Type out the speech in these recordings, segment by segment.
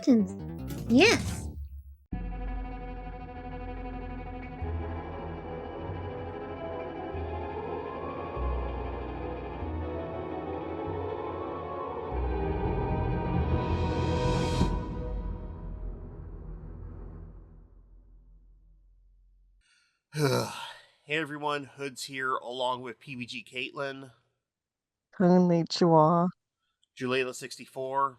buttons. Yes. Hey everyone, Hoodz here, along with PPGKatelyn, Konnichiwa. Julayla-64,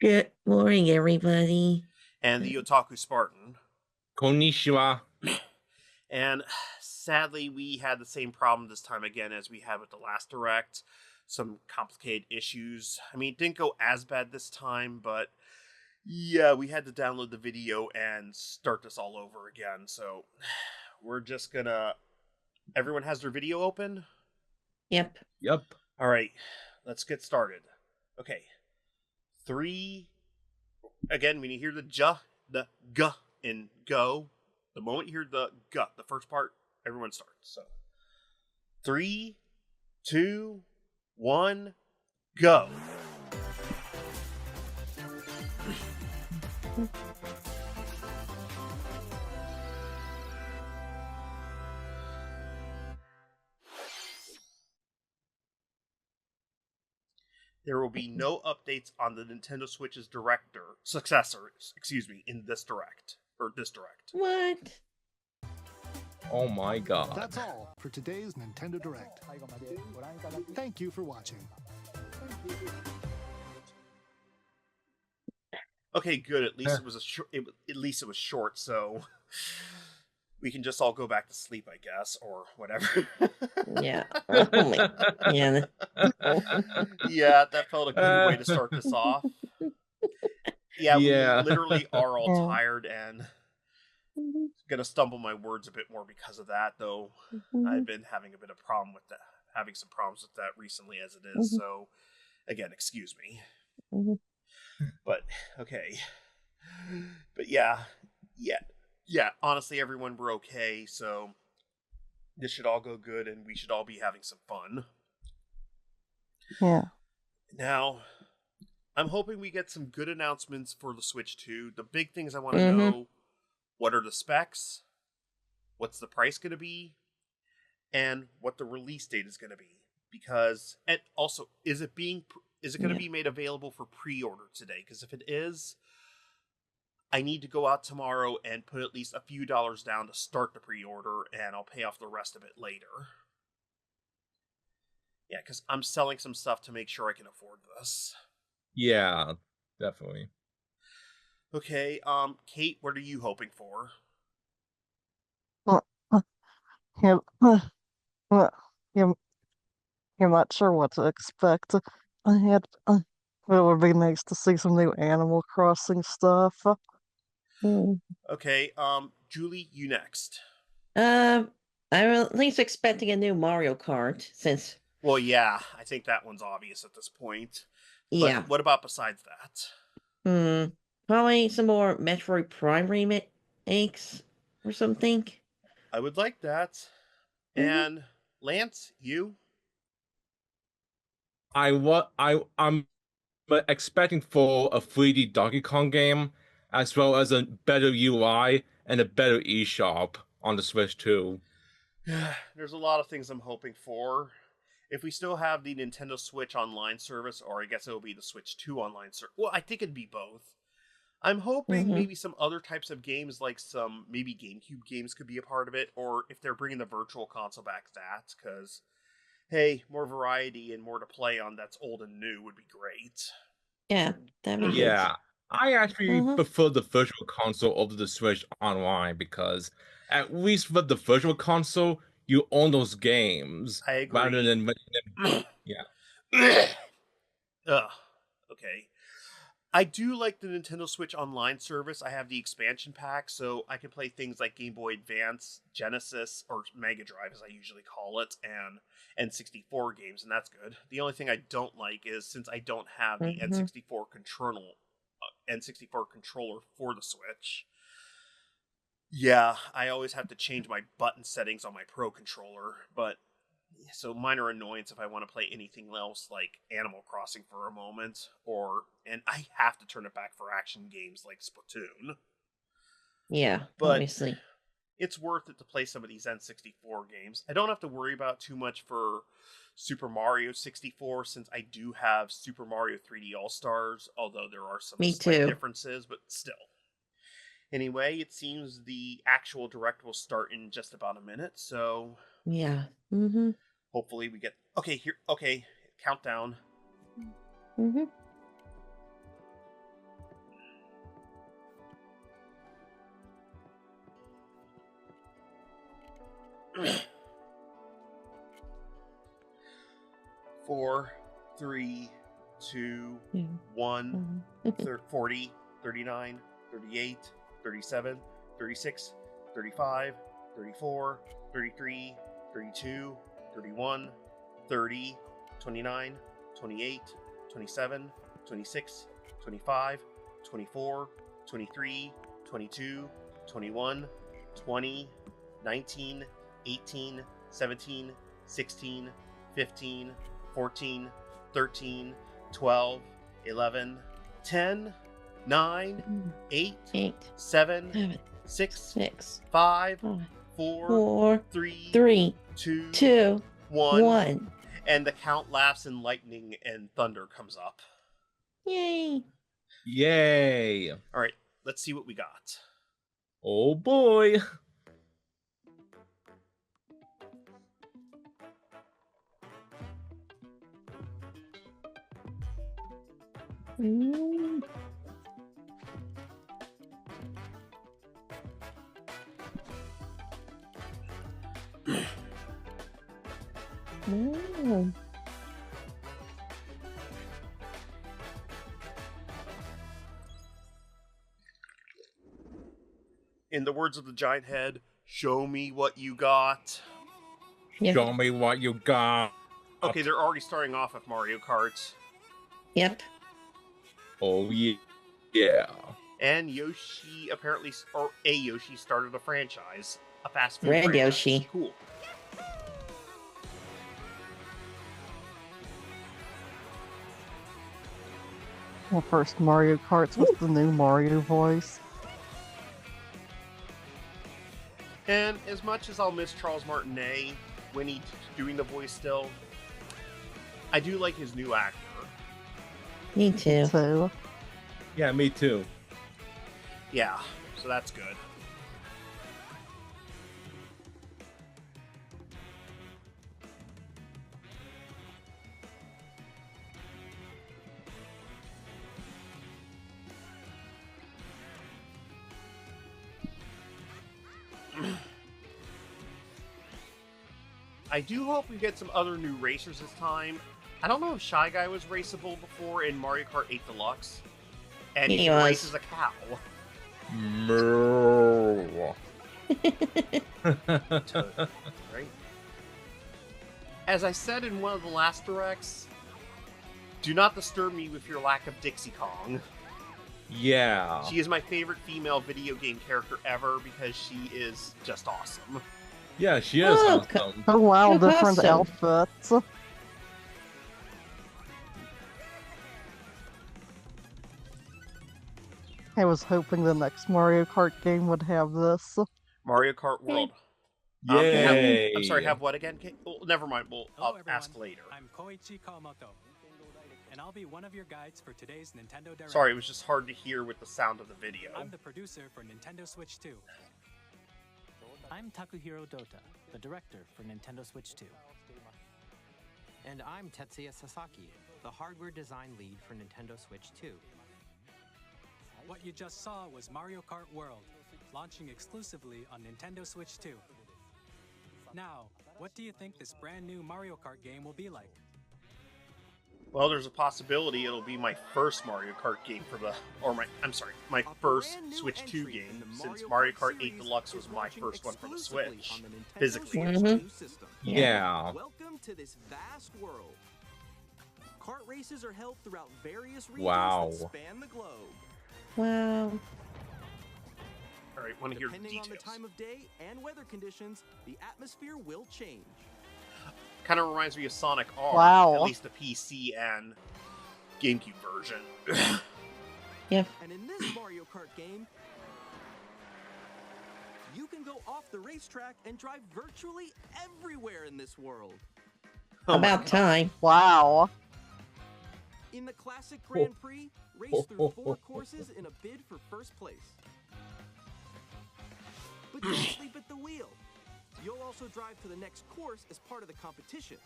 Good morning, everybody. and the TheOtakuSpartan. Konnichiwa. And sadly, we had the same problem this time again as we had with the last Direct. Some complicated issues. I mean, it didn't go as bad this time, but yeah, we had to download the video and start this all over again. So we're just gonna... Everyone has their video open? Yep. All right, let's get started. Okay. 3. Again, when you hear the J, the G in go, the moment you hear the G, the first part, everyone starts. So 3, 2, 1, go. There will be no updates on the Nintendo Switch's successor, in this Direct. What? Oh my god. That's all for today's Nintendo Direct. Thank you for watching. Okay, good. At least it was at least it was short, so we can just all go back to sleep, I guess, or whatever. Yeah. Oh my. Yeah. Yeah, that felt a good way to start this off. Yeah, Yeah. we literally are all tired and gonna stumble my words a bit more because of that, though I've been having a bit of problem with that, having some problems with that recently as it is, so again, excuse me. But okay. But yeah, honestly everyone, we're okay, so this should all go good and we should all be having some fun. Yeah. Now, I'm hoping we get some good announcements for the Switch 2. The big things I want to know: what are the specs, what's the price going to be, and what the release date is going to be. Because, and also, is it going to be made available for pre-order today? Because if it is, I need to go out tomorrow and put at least a few dollars down to start the pre-order, and I'll pay off the rest of it later. Yeah, because I'm selling some stuff to make sure I can afford this. Yeah, definitely. Okay, Kate, what are you hoping for? Yeah, you're not sure what to expect. It would be nice to see some new Animal Crossing stuff. Okay, Julie, you next. I'm at least expecting a new Mario Kart since. Well, yeah, I think that one's obvious at this point. Yeah. But what about besides that? Probably some more Metroid Prime remakes or something. I would like that. And Lance, you? I'm expecting for a 3D Donkey Kong game, as well as a better UI and a better eShop on the Switch too. There's a lot of things I'm hoping for. If we still have the Nintendo Switch Online service, or I guess it'll be the Switch 2 Online service. Well, I think it'd be both. I'm hoping maybe some other types of games, like some maybe GameCube games, could be a part of it, or if they're bringing the Virtual Console back, that, because, hey, more variety and more to play on that's old and new would be great. Yeah, that'd be good. Yeah, I actually prefer the Virtual Console over the Switch Online because at least with the Virtual Console, you own those games. I agree. Rather than yeah. Okay. I do like the Nintendo Switch Online service. I have the expansion pack, so I can play things like Game Boy Advance, Genesis, or Mega Drive, as I usually call it, and N64 games, and that's good. The only thing I don't like is, since I don't have the N64 controller for the Switch, yeah, I always have to change my button settings on my Pro controller, but So minor annoyance if I want to play anything else like Animal Crossing for a moment, and I have to turn it back for action games like Splatoon. Yeah, But obviously. it's worth it to play some of these N64 games. I don't have to worry about too much for Super Mario 64 since I do have Super Mario 3D All-Stars, although there are some Me slight too. differences, but still. Anyway, it seems the actual direct will start in just about a minute, so Yeah. Mm-hmm. hopefully we get... Okay, countdown. Mm-hmm. Four, 3, 2, 1, 40, 39, 38, 37, 36, 35, 34, 33, 32, 31, 30, 29, 28, 27, 26, 25, 24, 23, 22, 21, 20, 19, 18, 17, 16, 15, 14, 13, 12, 11, 10, 9, 8, 7, 6, 5, 4, 3, 2, 1. And the count laughs and lightning and thunder comes up. Yay. Yay. All right, let's see what we got. Oh boy. Mm. Mm. In the words of the giant head, show me what you got. Yeah. Show me what you got. Okay, they're already starting off with Mario Kart. Yep. Oh yeah. And Yoshi apparently, or a Yoshi started a franchise, a fast food Red franchise. Yoshi. Cool. Well, first Mario Karts with the new Mario voice. And as much as I'll miss Charles Martinet when he's doing the voice still, I do like his new actor. Me too. So, Yeah, me too. Yeah, so that's good. I do hope we get some other new racers this time. I don't know if Shy Guy was raceable before in Mario Kart 8 Deluxe. And he was. races a cow. Moo. Right? As I said in one of the last directs, do not disturb me with your lack of Dixie Kong. Yeah. She is my favorite female video game character ever because she is just awesome. Yeah, she is Oh, awesome. oh wow, You're different awesome. outfits. I was hoping the next Mario Kart game would have this. Mario Kart World. Yay. I'm sorry, have what again? Well, never mind. I'll Hello, ask everyone. later. I'm Koichi Kawamoto, and I'll be one of your guides for today's Nintendo Direct. Sorry, it was just hard to hear with the sound of the video. I'm the producer for Nintendo Switch 2. I'm Takuhiro Dota, the director for Nintendo Switch 2. And I'm Tetsuya Sasaki, the hardware design lead for Nintendo Switch 2. What you just saw was Mario Kart World, launching exclusively on Nintendo Switch 2. Now, what do you think this brand new Mario Kart game will be like? Well, there's a possibility it'll be my first Mario Kart game my first Switch 2 game, since Mario Kart 8 Deluxe was my first one for the Switch, physically. Mhm. Yeah. Welcome to this vast world. Kart races are held throughout various regions Wow. that span the globe. Wow. All right, want to hear the Depending on the details. time of day and weather conditions, the atmosphere will change. Kind of reminds me of Sonic R. Wow. At least the PC and GameCube version. Yep. And in this Mario Kart game, you can go off the racetrack and drive virtually everywhere in this world. Oh my About God. time. Wow. In the classic Grand Prix, race through 4 courses in a bid for first place. But don't sleep at the wheel. You'll also drive to the next course as part of the competition.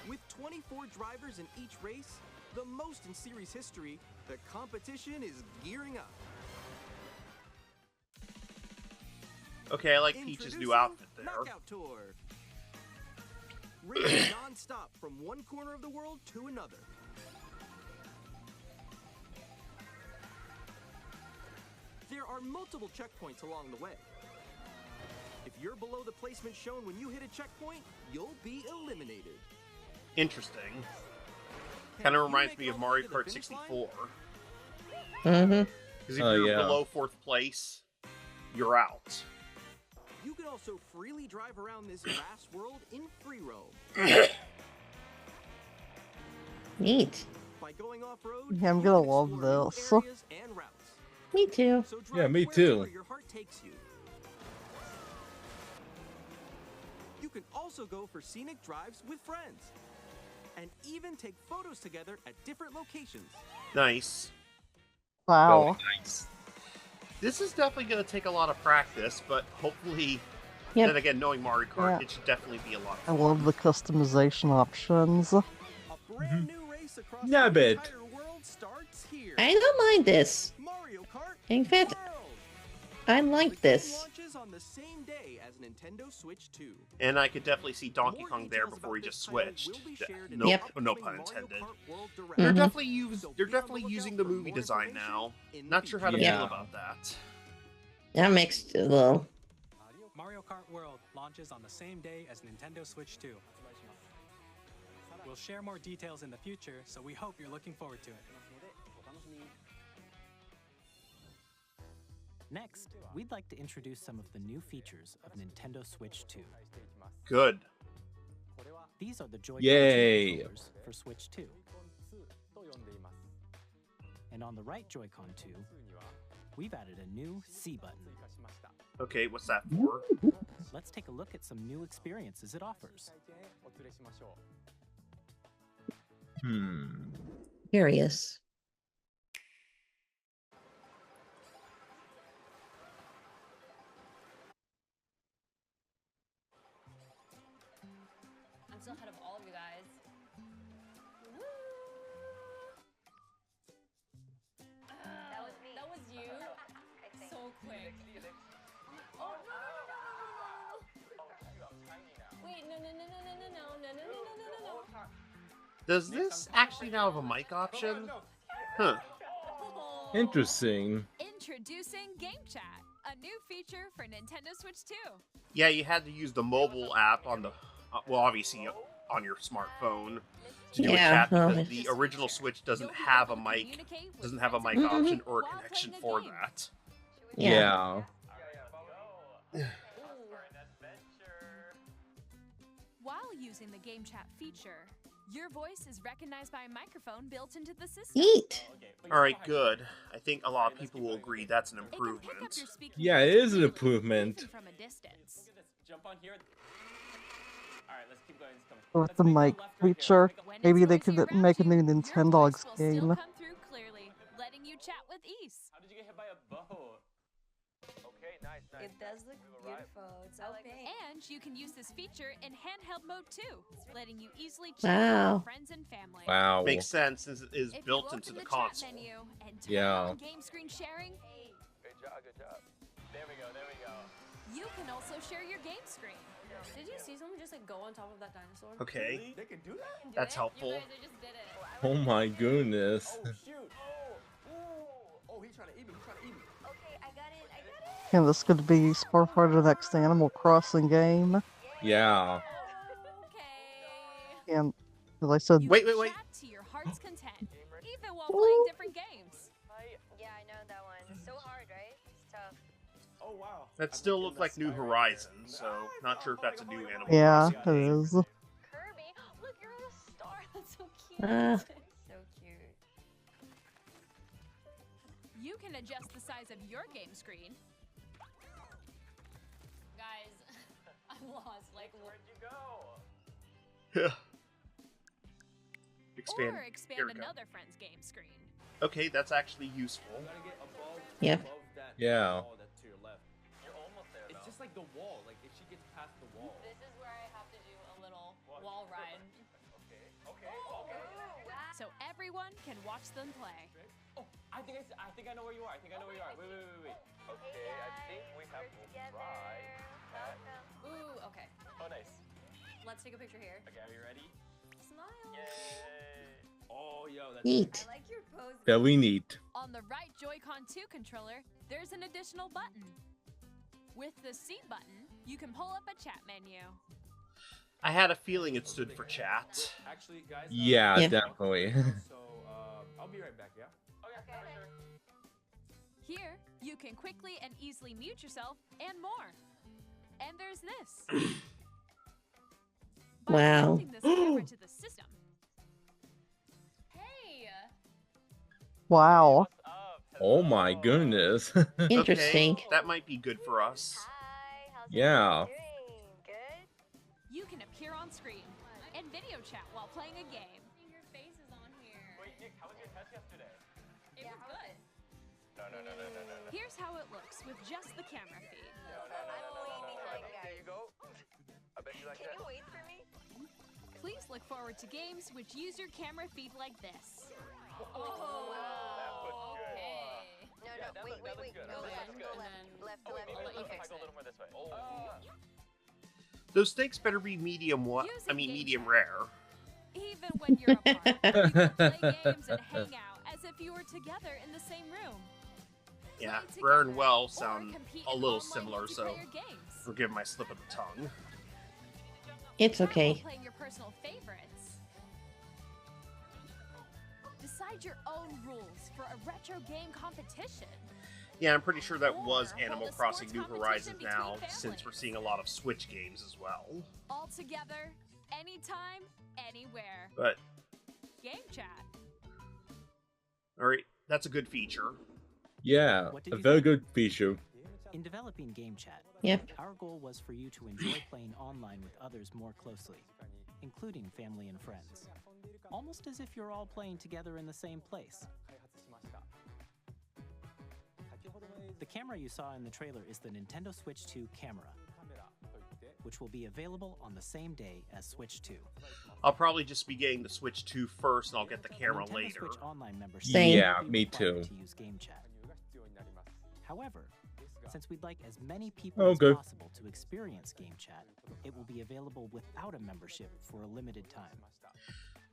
With 24 drivers in each race, the most in series history, the competition is gearing up. Okay, I like Peach's new outfit there. Knockout Tour. Racing non-stop from one corner of the world to another. There are multiple checkpoints along the way. If you're below the placement shown when you hit a checkpoint, you'll be eliminated. Interesting. Kind of reminds me of Mario Kart 64. Mm-hmm. Because if you're yeah. below 4th place, you're out. You can also freely drive around this vast world in free roam. Neat. By going off-road, Yeah, I'm you gonna can love explore new this. areas and routes. Me too. So drive Yeah, me wherever too. your heart takes you. You can also go for scenic drives with friends. And even take photos together at different locations. Nice. Wow. Nice. This is definitely going to take a lot of practice, but hopefully, Yep. then again, knowing Mario Kart, Yeah. it should definitely be a lot of I fun. love the customization options. A brand new race across Yeah, the bit. entire world starts here. I don't mind this. Mario Kart In fact, World. I The like game this. launches on the same day as Nintendo Switch 2. And I could definitely see Donkey More Kong there details before he about just this title switched. will be shared in No, the Yep. no upcoming pun Mario intended. Kart World Direct. They're Mhm. definitely So they're be on the definitely lookout using the for movie more design information now. in the Not sure how to future. feel Yeah. about that. That makes well. Mario Kart World launches on the same day as Nintendo Switch 2. We'll share more details in the future, so we hope you're looking forward to it. Next, we'd like to introduce some of the new features of Nintendo Switch 2. Good. These are the Joy-Con Yay. controllers for Switch 2. And on the right Joy-Con 2, we've added a new C button. Okay, what's that for? Let's take a look at some new experiences it offers. Curious. I'm still ahead of all of you guys. That was me. That was you. So quick. Oh no! Wait, no! Does this actually now have a mic option? Huh. Interesting. Introducing Game Chat, a new feature for Nintendo Switch 2. Yeah, you had to use the mobile app on the, well, obviously on your smartphone to do a Yeah, chat because well, the original Switch doesn't have a mic, doesn't have a mic Mhm. option or a connection for that. Yeah. While using the Game Chat feature, your voice is recognized by a microphone built into the system. Neat. All right, good. I think a lot of people will agree that's an It can pick up improvement. your speaking Yeah, it voice is an clearly, improvement. even from a distance. Jump on here. Alright, let's keep going. It's coming. With Let's the make a mic left right here. feature, Let's make a- When maybe it's they noisy could around make a you, new your Nintendogs voice will still game. come through clearly, letting you chat with ease. How did you get hit by a boat? Okay, nice. It does look beautiful. It's so pink. And you can use this feature in handheld mode too, letting you easily chat Wow. with friends and family. Wow. Makes sense since it is If built you into open the chat console. menu and turn Yeah. on game screen sharing, Good job, good job. There we go, there we go. you can also share your game screen. Did you see someone just like go on top of that dinosaur? Okay, They can do that? Do that's it? helpful. You guys just did it. Oh my goodness. Oh, shoot. Oh, he's trying to eat me. He's trying to eat me. Okay, I got it. I got it. And this could be part of the next Animal Crossing game. Yeah. Okay. And as I said, You Wait, can wait, wait. chat to your heart's content, even while playing different games. Yeah, I know that one. It's so hard, right? It's tough. Oh, Oh wow. That still looks like New Horizons, so not sure if that's a new Animal Yeah, Crossing it game. is. Kirby, look, you're on a star. That's so cute. So cute. You can adjust the size of your game screen. Guys, I'm lost. Like, where'd you go? Expand. Or Here expand we go. another friend's game screen. Okay, that's actually useful. Yep. Yeah. To your left. You're almost there. It's just like the wall. Like if she gets past the wall. This is where I have to do a little wall ride. Okay. So everyone can watch them play. Oh, I think I know where you are. I think I know where you are. Wait. Okay, I think we have to try. Ooh, okay. Oh, nice. Let's take a picture here. Okay, are you ready? Smile. Yay! Oh, yo, that's Neat. I like your pose. Very neat. On the right Joy-Con 2 controller, there's an additional button. With the seat button, you can pull up a chat menu. I had a feeling it stood for chat. Actually, guys. Yeah, Yeah. definitely. So, I'll be right back. Yeah. Okay. For sure. Here, you can quickly and easily mute yourself and more. And there's this. By Wow. connecting this camera to the system, Hey. Wow. What's up? Oh my goodness. Interesting. Okay, that might be good for us. Hi. How's Yeah. everyone doing? Good. you can appear on screen and video chat while playing a game. Your face is on here. Wait, Nick, how was your test yesterday? It was good. No. Here's how it looks with just the camera feed. I'm way behind, There you guys. go. I bet you like Can that. you wait for me? Please look forward to games which use your camera feed like this. Oh. That was good. Okay. No, Yeah, that wait. looks good. Go That left, looks go good. left. Left, Oh, wait, I'll let you if fix I go a it. little more this way. Oh. Those steaks better be medium medium rare. Even when you're apart, you can play games and hang out as if you were together in the same room. Yeah, Play rare and together well or sound compete a in little online similar, so multiplayer games. forgive my slip of the tongue. It's Or okay. while playing your personal favorites. Decide your own rules for a retro game competition. Yeah, I'm pretty sure that was Or Animal hold a Crossing sports New competition Horizons between now, since we're families. seeing a lot of Switch games as well. All together, anytime, anywhere. But, Game chat. alright, that's a good feature. Yeah, What did a you very think? good feature. In developing Game Chat, Yep. our goal was for you to enjoy playing online with others more closely, including family and friends. Almost as if you're all playing together in the same place. The camera you saw in the trailer is the Nintendo Switch 2 camera, which will be available on the same day as Switch 2. I'll probably just be getting the Switch 2 first, and I'll get the camera Nintendo later. Switch Online members Same. Yeah, will be me required too. to use Game Chat. However, since we'd like as many people Okay. as possible to experience Game Chat, it will be available without a membership for a limited time.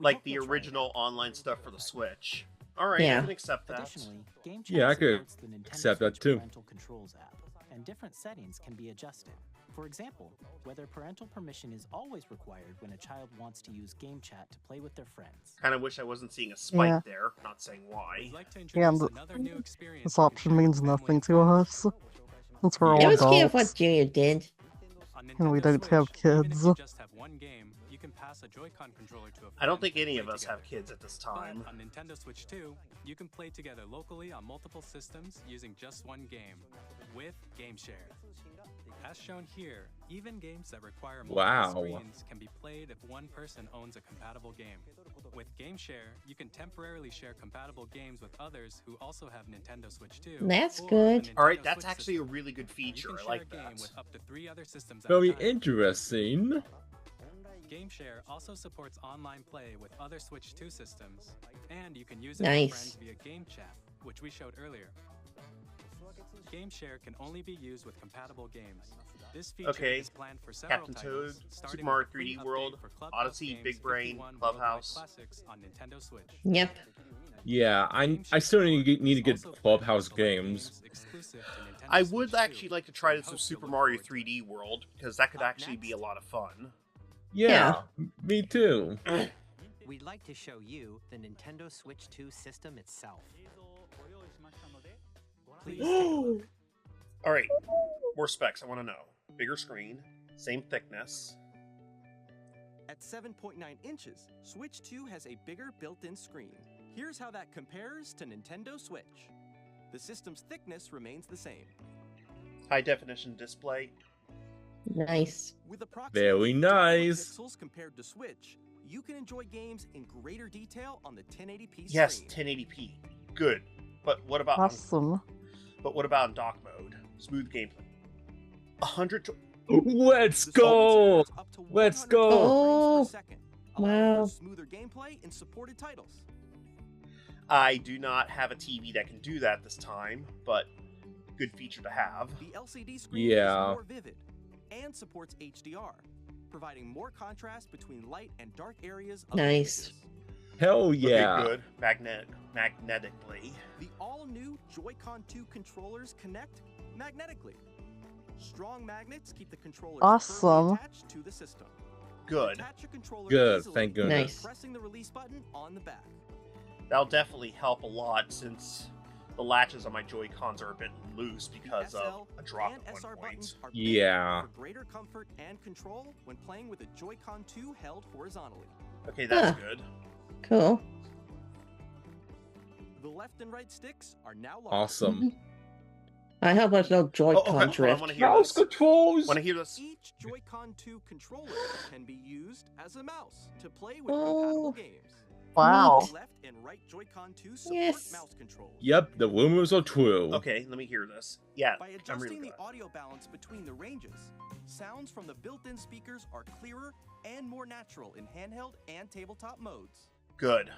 We Like hope the you'll try it. original online stuff for the Switch. Alright, Yeah. I can accept that. Additionally, Game Chat Yeah, I could supports the Nintendo accept that Switch too. Parental Controls app, and different settings can be adjusted. For example, whether parental permission is always required when a child wants to use Game Chat to play with their friends. Kind of wish I wasn't seeing a spike Yeah. there, not saying why. We'd like to Yeah, introduce but another new experience this you can option share means with family nothing and to friends. us. Since we're It all was cute of what adults. Jaya did. On And we Nintendo don't have Switch, even if kids. you just have one game, you can pass a Joy-Con controller to a friend I don't think and any play of us have together. kids at this But time. on Nintendo Switch 2, you can play together locally on multiple systems using just one game with Game Share. As shown here, even games that require multiple Wow. screens can be played if one person owns a compatible game. With Game Share, you can temporarily share compatible games with others who also have Nintendo Switch 2. That's or a good. Nintendo Alright, that's Switch actually a system. really good You feature. can I share like a game that. with up to 3 other systems at Very a time. interesting. GameShare also supports online play with other Switch 2 systems, and you can use it Nice. with friends via Game Chat, which we showed earlier. GameShare can only be used with compatible games. This feature Okay, is planned for several Captain titles, Toad, starting Super Mario with a free 3D update World, for Clubhouse Odyssey, games Big Brain, 51 Clubhouse. Worldwide Classics on Nintendo Switch. Yep. Yeah, I still need to get Also Clubhouse select games. exclusive to Nintendo I Switch would 2, actually like to try and this with hope Super you'll look Mario forward to it. 3D World, because that could Up actually be a next. lot of fun. Yeah, me too. We'd like to show you the Nintendo Switch 2 system itself. Please take a look. All right, more specs I want to know. Bigger screen, same thickness. At 7.9 inches, Switch 2 has a bigger built-in screen. Here's how that compares to Nintendo Switch. The system's thickness remains the same. High definition display. Nice. With approximately Very nice. pixels compared to Switch, you can enjoy games in greater detail on the 1080p Yes, screen. 1080p. Good. But what about Awesome. But what about in dock mode? Smooth gameplay. 100 to Let's go! Let's go! Oh, wow. Smoother gameplay in supported titles. I do not have a TV that can do that this time, but good feature to have. The LCD screen is more vivid and supports HDR, providing more contrast between light and dark areas of Nice. Hell yeah. Okay, good. Magnetically. The all-new Joy-Con 2 controllers connect magnetically. Strong magnets keep the controllers Awesome. firmly attached to the system. Good. Attach your controller Good, easily thank goodness. by Nice. pressing the release button on the back. That'll definitely help a lot since the latches on my Joy-Cons are a bit loose because of a drop and at SR one buttons point. are big Yeah. for greater comfort and control when playing with a Joy-Con 2 held horizontally. Okay, that's Huh. good. Cool. The left and right sticks are now locked. Awesome. I hope there's no Joy-Con hold on, I drift. want to hear Mouse this. controls! Want to hear this? Each Joy-Con 2 controller can be used as a mouse to play with Oh. compatible games. Wow. The left and right Joy-Con 2 support Yes. mouse controls. Yep, the rumors are true. Okay, let me hear this. Yeah, By I'm adjusting really the glad. audio balance between the ranges, sounds from the built-in speakers are clearer and more natural in handheld and tabletop modes. Good.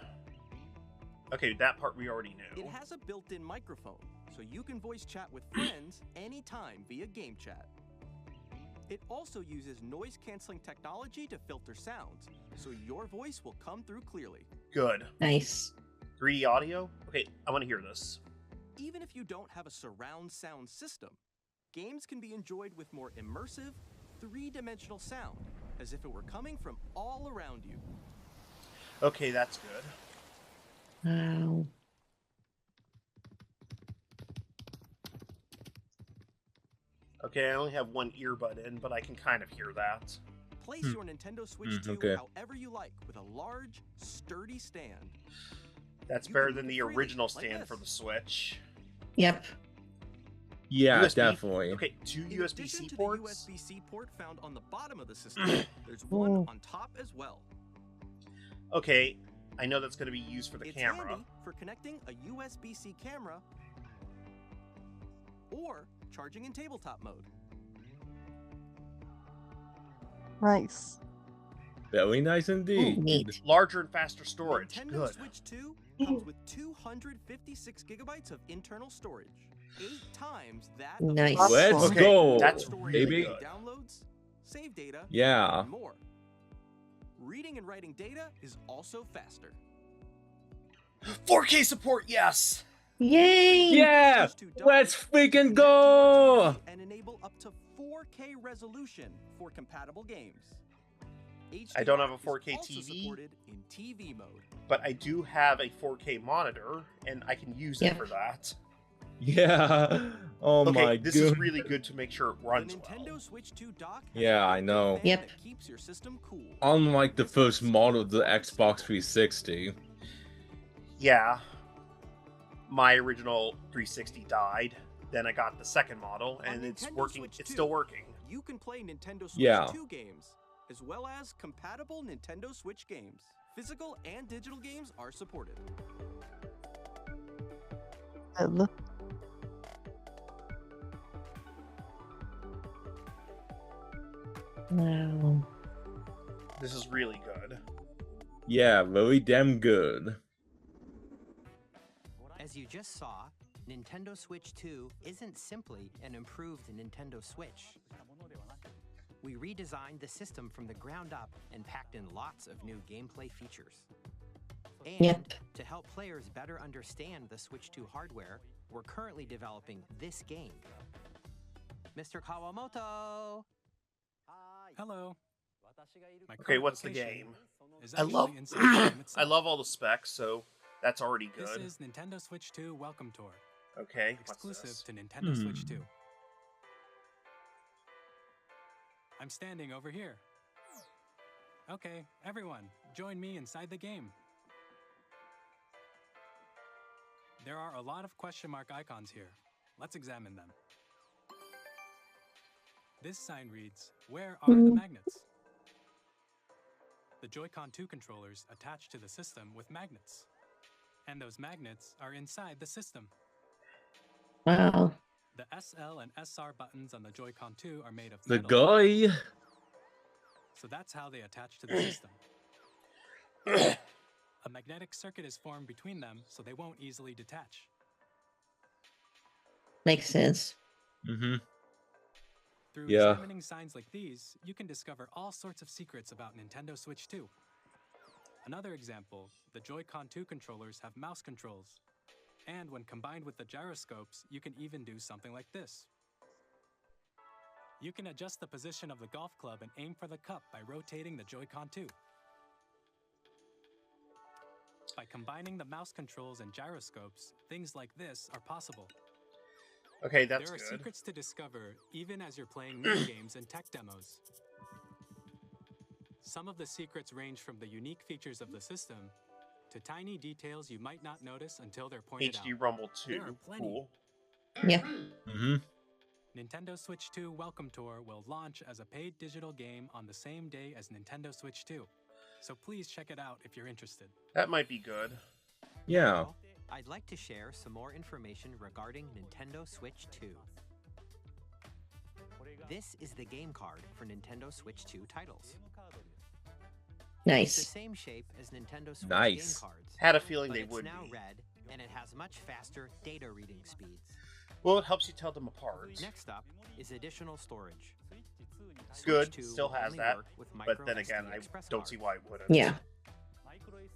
Okay, that part we already It knew. has a built-in microphone, so you can voice chat with friends anytime via game chat. It also uses noise-canceling technology to filter sounds, so your voice will come through clearly. Good. Nice. 3D audio? Okay, I want to hear this. Even if you don't have a surround sound system, games can be enjoyed with more immersive, three-dimensional sound, as if it were coming from all around you. Okay, that's good. Wow. Okay, I only have one earbud in, but I can kind of hear that. Place your Nintendo Switch 2 okay. however you like with a large, sturdy stand. That's You better can than move the it freely, original like stand this. for the Switch. Yep. Yeah, USB? definitely. Okay, two In USB-C addition to ports? the USB-C port found on the bottom of the system, there's one Oh. on top as well. Okay, I know that's going to be used for the It's camera. handy for connecting a USB-C camera or charging in tabletop mode. Nice. Very nice indeed. Neat. Larger and faster storage. Nintendo Good. Switch 2 comes with 256 gigabytes of internal storage, 8 times that of the Nice. Let's Awesome. Okay, go, that's storage really baby. good. downloads, save data, Yeah. and more. Reading and writing data is also faster. 4K support, yes! Yay! Yeah! Switch 2 dock Let's freaking connect to your go! TV and enable up to 4K resolution for compatible games. I don't have a HDR is 4K also TV. supported in TV mode. But I do have a 4K monitor, and I can use it Yep. for that. Yeah. Oh Okay, my this god. is really good to make sure it The runs Nintendo well. Switch 2 dock has Yeah, a I know. fan Yep. that keeps your system cool. Unlike the first model of the Xbox 360. Yeah. My original 360 died. Then I got the second model, and On it's Nintendo working. Switch It's 2, still working. You can play Nintendo Switch Yeah. 2 games, as well as compatible Nintendo Switch games. Physical and digital games are supported. Good. Wow. This is really good. Yeah, very damn good. As you just saw, Nintendo Switch 2 isn't simply an improved Nintendo Switch. We redesigned the system from the ground up and packed in lots of new gameplay features. And Yep. to help players better understand the Switch 2 hardware, we're currently developing this game. Mr. Kawamoto! Hello. My Okay, current what's the location game? is I love actually inside the game I itself. love all the specs, so that's already This good. is Nintendo Switch 2 Welcome Tour, Okay, what's exclusive this? to Nintendo Switch 2. I'm standing over here. Okay, everyone, join me inside the game. There are a lot of question mark icons here. Let's examine them. This sign reads, "Where are the magnets?" The Joy-Con 2 controllers attach to the system with magnets. And those magnets are inside the system. Wow. The SL and SR buttons on the Joy-Con 2 are made of The metal. guy. So that's how they attach to the system. A magnetic circuit is formed between them, so they won't easily detach. Makes sense. Mm-hmm. Through Yeah. examining signs like these, you can discover all sorts of secrets about Nintendo Switch 2. Another example, the Joy-Con 2 controllers have mouse controls. And when combined with the gyroscopes, you can even do something like this. You can adjust the position of the golf club and aim for the cup by rotating the Joy-Con 2. By combining the mouse controls and gyroscopes, things like this are possible. Okay, that's There are good. secrets to discover even as you're playing mini games and tech demos. Some of the secrets range from the unique features of the system to tiny details you might not notice until they're pointed HD out. Rumble There are 2. plenty. Cool. Yeah. Mm-hmm. Nintendo Switch 2 Welcome Tour will launch as a paid digital game on the same day as Nintendo Switch 2. So please check it out if you're interested. That might be good. Yeah. Now, I'd like to share some more information regarding Nintendo Switch 2. This is the game card for Nintendo Switch 2 titles. It's the Nice. same shape as Nintendo Switch Nice. game cards. Had a feeling but they it's would now be. red, and it has much faster data reading speeds. Well, it helps you tell them apart. Next up is additional storage. Good, Switch 2 still will has only that, work with but then micro again, SD I express don't cards. see why it wouldn't. Yeah.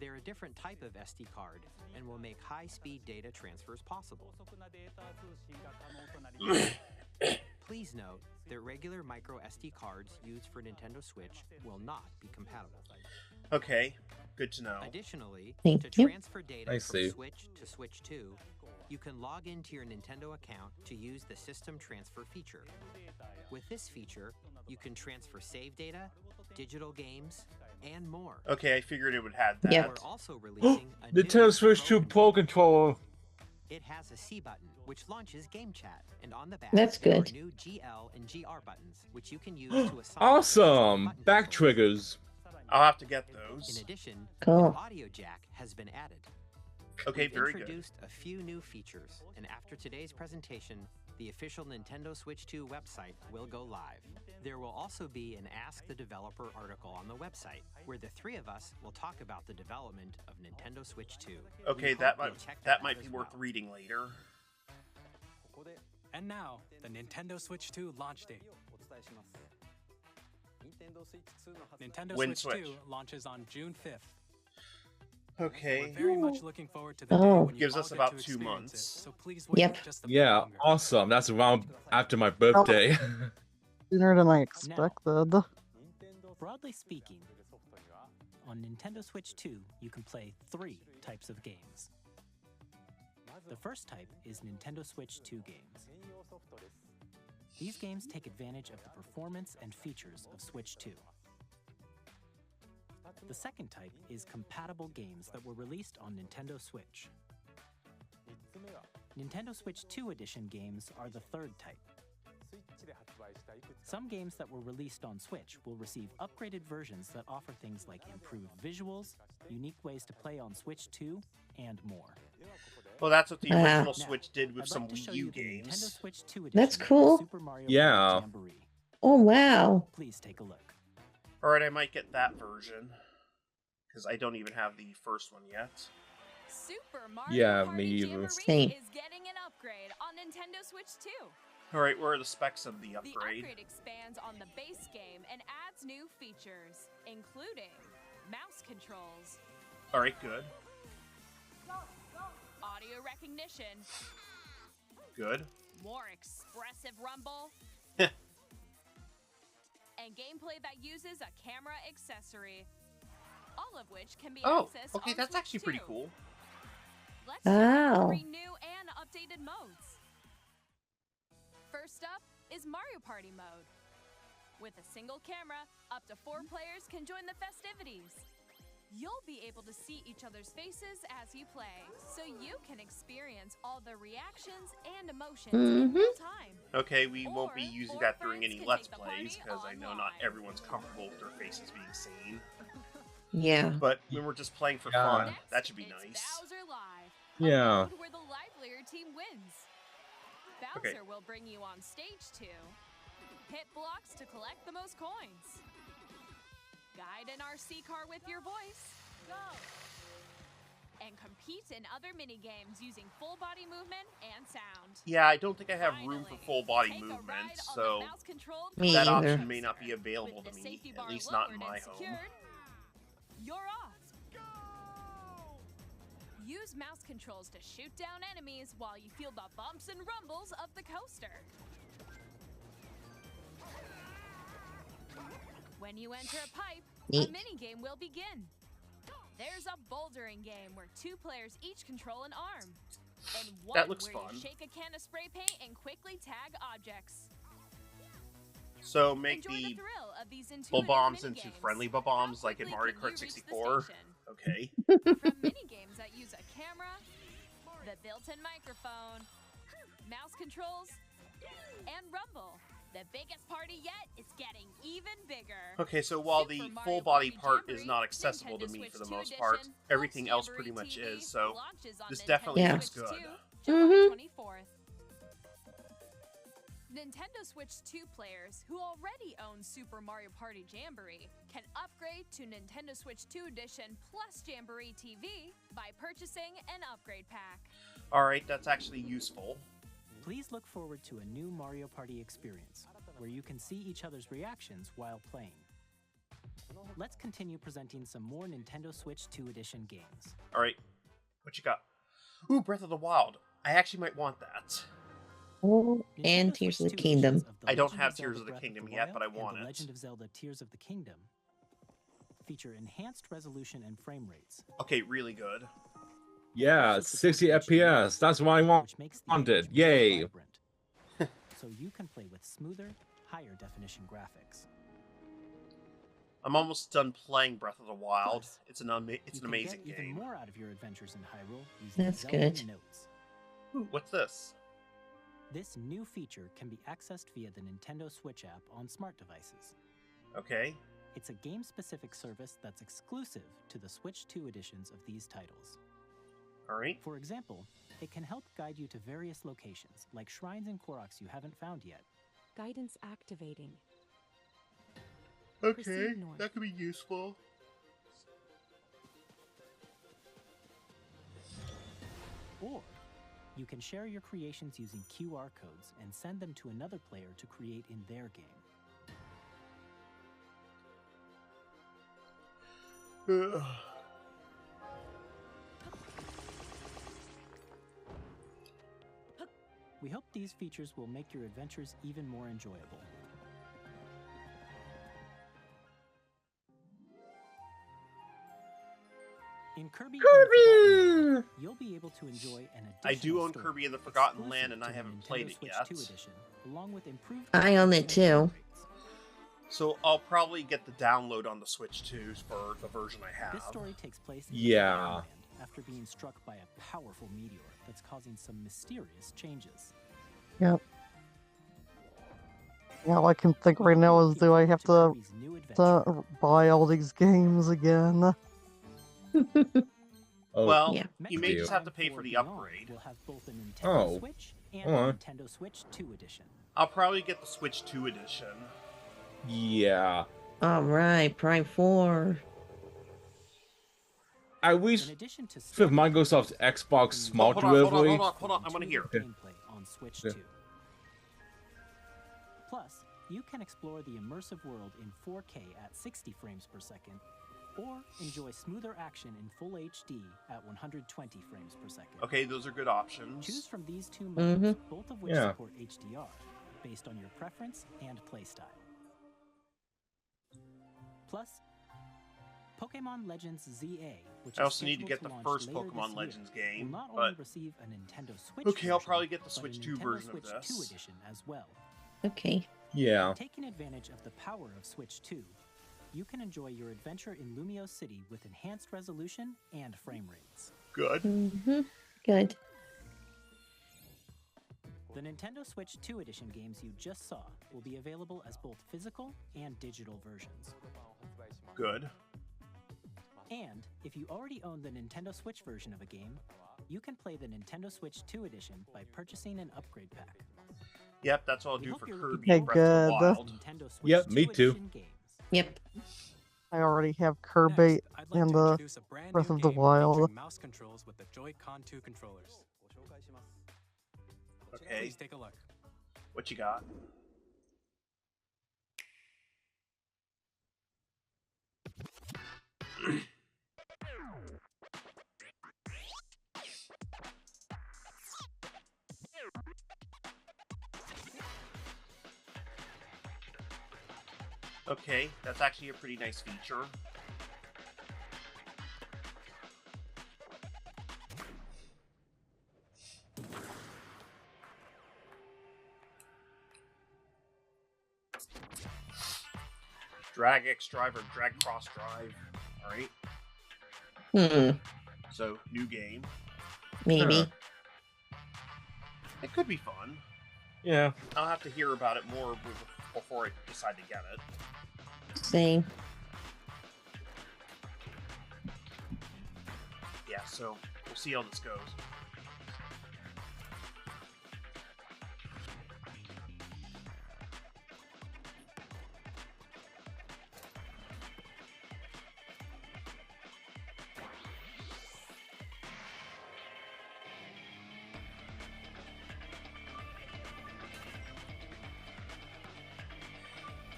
They're a different type of SD card and will make high-speed data transfers possible. Please note that regular micro SD cards used for Nintendo Switch will not be compatible. Okay, good to know. Additionally, Thank to you. transfer data I from see. Switch to Switch 2, you can log into your Nintendo account to use the System Transfer feature. With this feature, you can transfer save data, digital games, and more. Okay, I figured it would have that. Yep. We're also releasing a new Nintendo Switch 2 Pro Controller. It has a C button, which launches game chat, and on the back That's there good. are new GL and GR buttons, which you can use to assign Awesome! button Back controls. triggers. I'll have to get In those. addition, Cool. an audio jack has been added. Okay, We've very good. introduced a few new features, and after today's presentation, the official Nintendo Switch 2 website will go live. There will also be an Ask the Developer article on the website, where the three of us will talk about the development of Nintendo Switch 2. Okay, We that hope you'll might check that out might as be worth well. reading later. And now, the Nintendo Switch 2 launch date. Nintendo When Switch 2 Switch? launches on June 5th. Okay. We're very much looking forward to the day Oh. when you Gives all us get about to 2 experience months. It, so please wait Yep. just a bit Yeah, longer. awesome. That's around after my birthday. Sooner than I expected. Broadly speaking, on Nintendo Switch 2, you can play 3 types of games. The first type is Nintendo Switch 2 games. These games take advantage of the performance and features of Switch 2. The second type is compatible games that were released on Nintendo Switch. Nintendo Switch 2 Edition games are the third type. Some games that were released on Switch will receive upgraded versions that offer things like improved visuals, unique ways to play on Switch 2, and more. Well, that's what the Wow. original Now, Switch did with I'd some like to Wii show U you the Nintendo games. Switch 2 That's edition of cool. Super Mario Yeah. Kart Jamboree. Oh, wow. Please take a look. Alright, I might get that version. Because I don't even have the first one yet. Super Mario Yeah, Party me either. Jamboree Same. is getting an upgrade on Nintendo Switch 2. Alright, where are the specs of the The upgrade? upgrade expands on the base game and adds new features, including mouse controls, Alright, good. audio recognition, Good. more expressive rumble, and gameplay that uses a camera accessory. All of which can be Oh, accessed okay, on that's Switch actually pretty 2. cool. Let's check out Wow. 3 new and updated modes. First up is Mario Party mode. With a single camera, up to 4 players can join the festivities. You'll be able to see each other's faces as you play, so you can experience all the reactions and emotions in real time. Okay, we won't be using that during friends any can Let's take the Plays, party because I know not everyone's comfortable with their faces being seen. Yeah. But when we're just playing for fun, that should be nice. Bowser Live, Yeah. a mode where the livelier team wins. Bowser will bring you on stage to hit blocks to collect the most coins. Guide an RC car with your voice. Go! And compete in other mini-games using full body movement and sound. Yeah, I don't think I have room for full body movement, so that option may not be available to me, at least not in my home. You're off! Use mouse controls to shoot down enemies while you feel the bumps and rumbles of the coaster. When you enter a pipe, a mini-game will begin. There's a bouldering game where 2 players each control an arm. And one That looks where fun. you shake a can of spray paint and quickly tag objects. So make Enjoy the thrill of these bull intuitive bombs into mini-games. friendly bull bombs like in Mario Kart 64. Okay. From mini-games that use a camera, the built-in microphone, mouse controls, and rumble. The biggest party yet is getting even bigger. Okay, so while the full body part is not accessible to me for the most part, everything else pretty much is, so this definitely looks good. July 24th. Nintendo Switch 2 players who already own Super Mario Party Jamboree can upgrade to Nintendo Switch 2 Edition plus Jamboree TV by purchasing an upgrade pack. Alright, that's actually useful. Please look forward to a new Mario Party experience, where you can see each other's reactions while playing. Let's continue presenting some more Nintendo Switch 2 Edition games. Alright, what you got? Ooh, Breath of the Wild. I actually might want that. Oh, and Tears of the Kingdom. I don't have Tears of the Kingdom yet, but I want The it. Legend of Zelda Tears of the Kingdom feature enhanced resolution and frame rates. Okay, really good. Yeah, 60 FPS. That's what I wanted. Yay. So you can play with smoother, higher definition graphics. I'm almost done playing Breath of the Wild. Plus, it's an amazing get game. Even more out of your adventures in Hyrule using That's Zelda good. Notes. Ooh, what's this? This new feature can be accessed via the Nintendo Switch app on smart devices. Okay. It's a game-specific service that's exclusive to the Switch 2 editions of these titles. Alright. For example, it can help guide you to various locations, like shrines and Koroks you haven't found yet. Guidance activating. Okay, Proceed north. that could be useful. Or you can share your creations using QR codes and send them to another player to create in their game. We hope these features will make your adventures even more enjoyable. In Kirby, and the Forgotten Land, you'll be able to enjoy an additional I do own story Kirby in the Forgotten exclusive Land, and I to the haven't Nintendo played it Switch yet. 2 edition, along with improved I own it too. So I'll probably get the download on the Switch 2 for the version I have. This story takes place in Yeah. the Forgotten Land after being struck by a powerful meteor that's causing some mysterious changes. Yep. Yeah, all I can think right now is, do I have to buy all these games again? Oh, Well, Yeah. you may just have to pay for the upgrade. We'll have both a Nintendo Oh. Switch and Hold a on. Nintendo Switch 2 edition. I'll probably get the Switch 2 edition. yeah. Alright, Prime 4. I wish In addition to with Microsoft's Xbox Smart Hold on, Delivery. hold on, I want to hear. gameplay on Switch Yeah. 2. Plus, you can explore the immersive world in 4K at 60 frames per second, or enjoy smoother action in full HD at 120 frames per second. Okay, those are good options. Choose from these two modes, Mhm. both of which Yeah. support HDR, based on your preference and playstyle. Plus, Pokemon Legends ZA, which I is also need to scheduled get the launch first later Pokemon this Legends year, game, will not but- only receive a Nintendo Switch Okay, I'll version, probably get the but a Switch 2 Nintendo version of Switch 2 this. edition as well. Okay. Yeah. Taking advantage of the power of Switch 2, you can enjoy your adventure in Lumio City with enhanced resolution and frame rates. Good. Good. The Nintendo Switch 2 Edition games you just saw will be available as both physical and digital versions. Good. And if you already own the Nintendo Switch version of a game, you can play the Nintendo Switch 2 Edition by purchasing an upgrade pack. Yep, that's what I'll do for Kirby Okay, Breath of the good. Wild. Nintendo Switch Yep, 2 me too. Edition games. Yep. I already have Kirby Next, I'd like and to the introduce a brand Breath new of the game Wild. featuring mouse controls with the Joy-Con 2 controllers. Okay. Please take a look. What you got? Okay, that's actually a pretty nice feature. Drag X drive or drag cross drive. Alright. So, new game. Maybe. Huh. It could be fun. Yeah. I'll have to hear about it more before I decide to get it. Same. Yeah, so we'll see how this goes.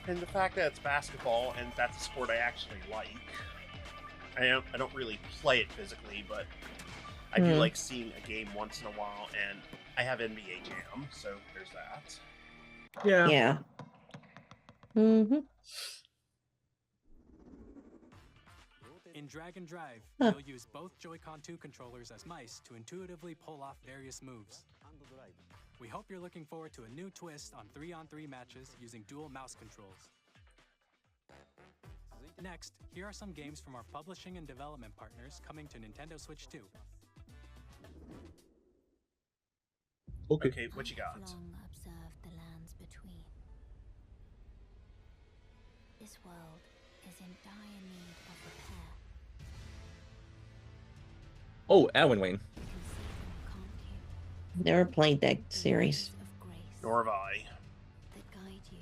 And the fact that it's basketball and that's a sport I actually like. I don't really play it physically, but I do like seeing a game once in a while, and I have NBA Jam, so there's that. Yeah. Yeah. Mm-hmm. In Drag and Drive, Huh. you'll use both Joy-Con 2 controllers as mice to intuitively pull off various moves. We hope you're looking forward to a new twist on 3-on-3 matches using dual mouse controls. Next, here are some games from our publishing and development partners coming to Nintendo Switch 2. Okay, what you got? Long observed the lands between. This world is in dire need of repair. Oh, Alan Wayne. Never played that series. Nor have I. That guide you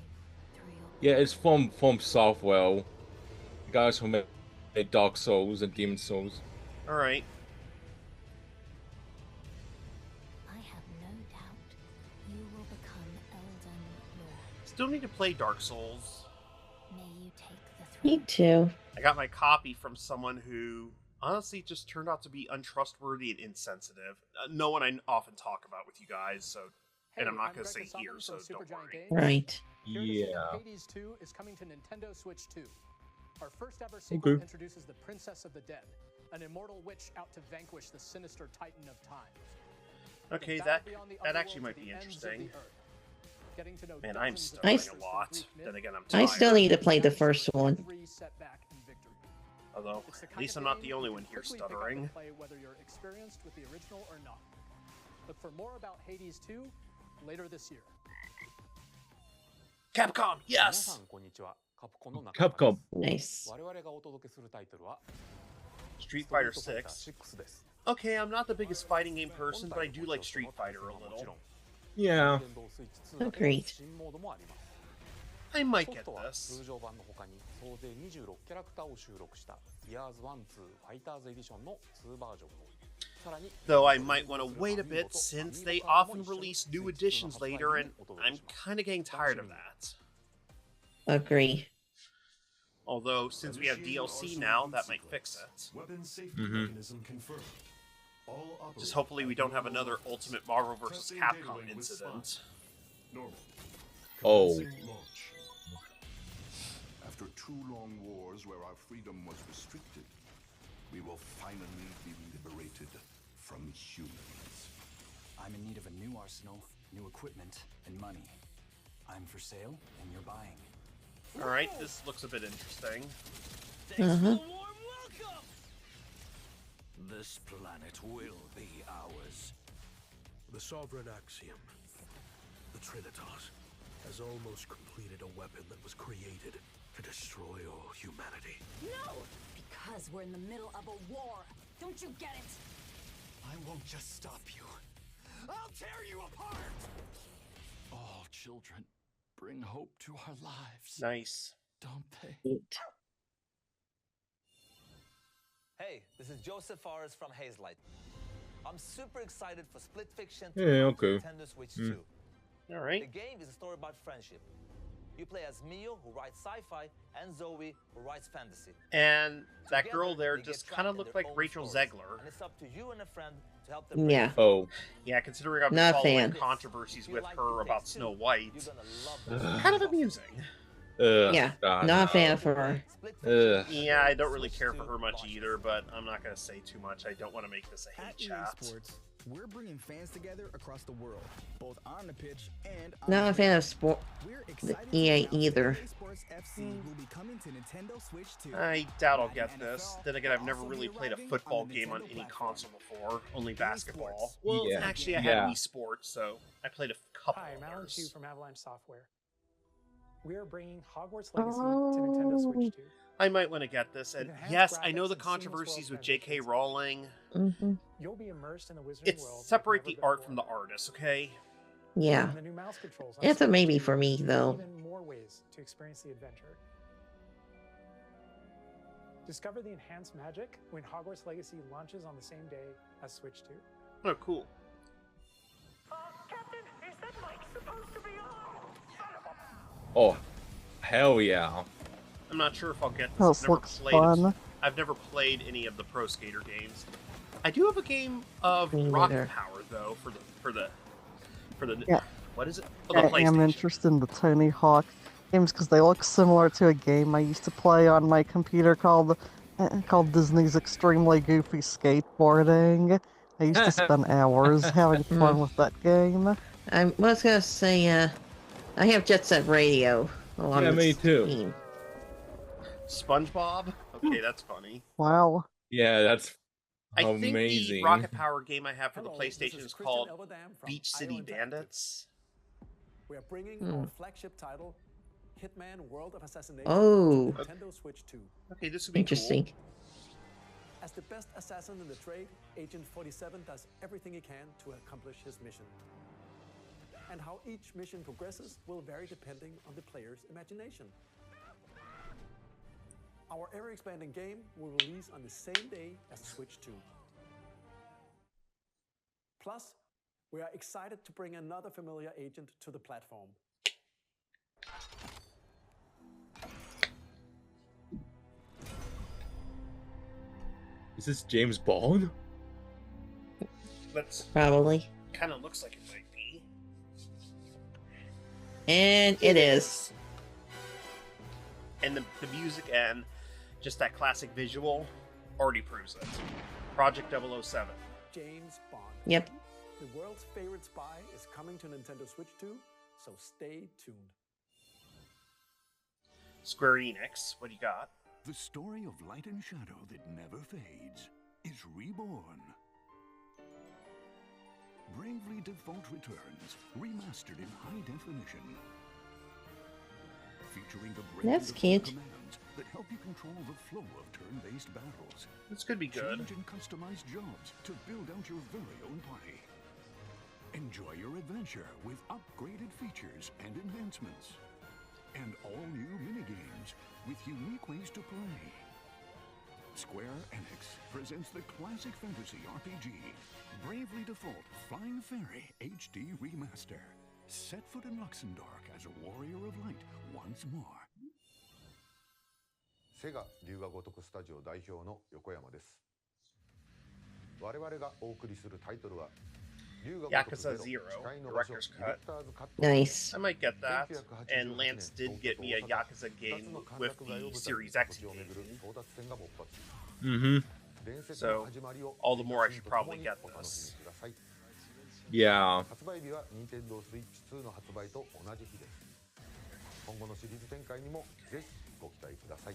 through your Yeah, it's from Softwell. The guys who made Dark Souls and Demon Souls. Alright. I have no doubt you will become Elden Lord. Still need to play Dark Souls. May you take the throne. Me too. I got my copy from someone who honestly just turned out to be untrustworthy and insensitive. No one I often talk about with you guys, so, and I'm not going to say here, so don't worry. Right. Yeah. Hades 2 is coming to Nintendo Switch 2. Our first ever sequel introduces the Princess of the Dead, an immortal witch out to vanquish the sinister Titan of Time. Okay, that actually might be interesting. Man, I'm stuttering a lot. Then again, I'm tired. I still need to play the first one. Although, at least I'm not the only one here stuttering. Whether you're experienced with the original or not. Look for more about Hades 2 later this year. Capcom, yes! Capcom. Nice. Street Fighter 6. Okay, I'm not the biggest fighting game person, but I do like Street Fighter a little. Yeah. Agreed. I might get this. Though I might want to wait a bit since they often release new editions later, and I'm kind of getting tired of that. Agree. Although, since we have DLC now, that might fix it. Just hopefully we don't have another Ultimate Marvel vs. Capcom incident. Oh. After 2 long wars where our freedom was restricted, we will finally be liberated from humans. I'm in need of a new arsenal, new equipment, and money. I'm for sale, and you're buying. All right, this looks a bit interesting. Thanks for the warm welcome! This planet will be ours. The Sovereign Axiom, the Trinitas, has almost completed a weapon that was created to destroy all humanity. No! Because we're in the middle of a war. Don't you get it? I won't just stop you. I'll tear you apart! All children bring hope to our lives. Nice. Don't they? Hey, this is Joseph Forrest from Hazelight. I'm super excited for Split Fiction Yeah, to okay. Nintendo Switch 2. All right. The game is a story about friendship. You play as Mio, who writes sci-fi, and Zoe, who writes fantasy. And that Together, girl there they get just trapped kind of in looked their like own Rachel stories, Zegler. And it's up to you and a friend to help them. Yeah. Oh. Yeah, considering I've been Not a following fan. controversies with her about Snow White. You're gonna love Kind of amusing. Yeah, not a fan of her. Yeah, I don't really care for her much either, but I'm not going to say too much. I don't want to make this a hate At EA chat. Sports, we're bringing fans together across the world, both on the pitch and on Not the a fan of field. sport. We're The excited to EA announce that either. EA Sports FC will be coming to Nintendo Switch 2. I doubt I'll get this. Then again, I've never really played a football game on any console before, only basketball. Well, Yeah. actually, I had Wii Sports, so I played a couple Hi, I'm Alan others. Chu from Avalanche Software. We are bringing Hogwarts Legacy to Nintendo Switch 2. I might want to get this, and enhanced yes, I know graphics the and seamless controversies world with J.K. transitions. Rowling. You'll be immersed in the Wizarding It's world. separate the art from the artist, okay? Yeah. And the new mouse controls on It's a Switch maybe 2 for me, though. Even more ways to experience the adventure. Discover the enhanced magic when Hogwarts Legacy launches on the same day as Switch 2. Oh, cool. Captain, is that mic supposed to be on? Oh, hell yeah. I'm not sure if I'll get This this. I've never looks played it. fun. I've never played any of the Pro Skater games. I do have a game of Me Rocket neither. Power though for the Yeah. what is it? Oh, the I am PlayStation. interested in the Tony Hawk games because they look similar to a game I used to play on my computer called Disney's Extremely Goofy Skateboarding. I used to spend hours having fun with that game. I was gonna say, I have Jet Set Radio along Yeah, with me too. Steam. SpongeBob? Okay, that's funny. Wow. Yeah, that's I think the amazing. Rocket Power game I have for the Hello, PlayStation this is is Christian called Elverdam from Beach IO City Interactive. Bandits. We are bringing Hmm. our flagship title, Hitman World of Assassination, Oh. to Nintendo Switch 2. Okay, this would be Interesting. cool. As the best assassin in the trade, Agent 47 does everything he can to accomplish his mission. And how each mission progresses will vary depending on the player's imagination. Our ever-expanding game will release on the same day as Switch 2. Plus, we are excited to bring another familiar agent to the platform. Is this James Bond? That's Probably. kind of looks like it might be. And it is. And the music and just that classic visual already proves it. Project 007. James Bond. Yep. The world's favorite spy is coming to Nintendo Switch 2, so stay tuned. Square Enix, what do you got? The story of light and shadow that never fades is reborn. Bravely Default returns, remastered in high definition. Featuring the That's bravely cute. default commands that help you control the flow of turn-based battles. This could be good. Change and customize jobs to build out your very own party. Enjoy your adventure with upgraded features and enhancements. And all new minigames with unique ways to play. Square Enix presents the classic fantasy RPG, Bravely Default Flying Fairy HD Remaster. Set foot in Luxembourg as a warrior of light once more. セガ龍が如くスタジオ代表の横山です。我々がお送りするタイトルは Yakuza 0, Director's Cut. Nice. I might get that. And Lance did get me a Yakuza game with the Series X engine. Mm-hmm. So, all the more I should probably get this. Yeah. 発売日は Nintendo Switch 2の発売と同じ日です。今後のシリーズ展開にもぜひご期待ください。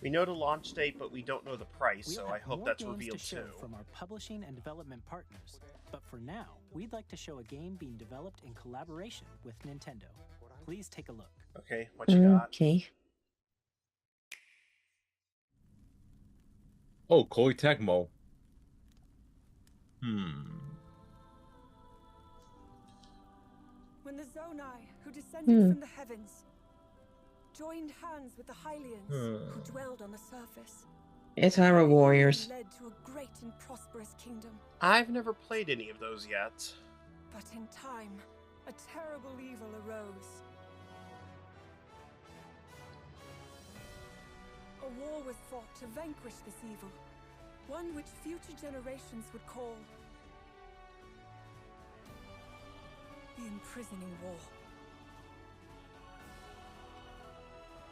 We know the launch date, but we don't know the price, so I hope that's revealed too. From our publishing and development partners, but for now, we'd like to show a game being developed in collaboration with Nintendo. Please take a look. Okay, what you got? Okay. Oh, Koei Tecmo. When the Zonai, who descended from the heavens, joined hands with the Hylians, who dwelled on the surface. It's Hyrule Warriors. Led to a great and prosperous kingdom. I've never played any of those yet. But in time, a terrible evil arose. A war was fought to vanquish this evil, one which future generations would call the Imprisoning War.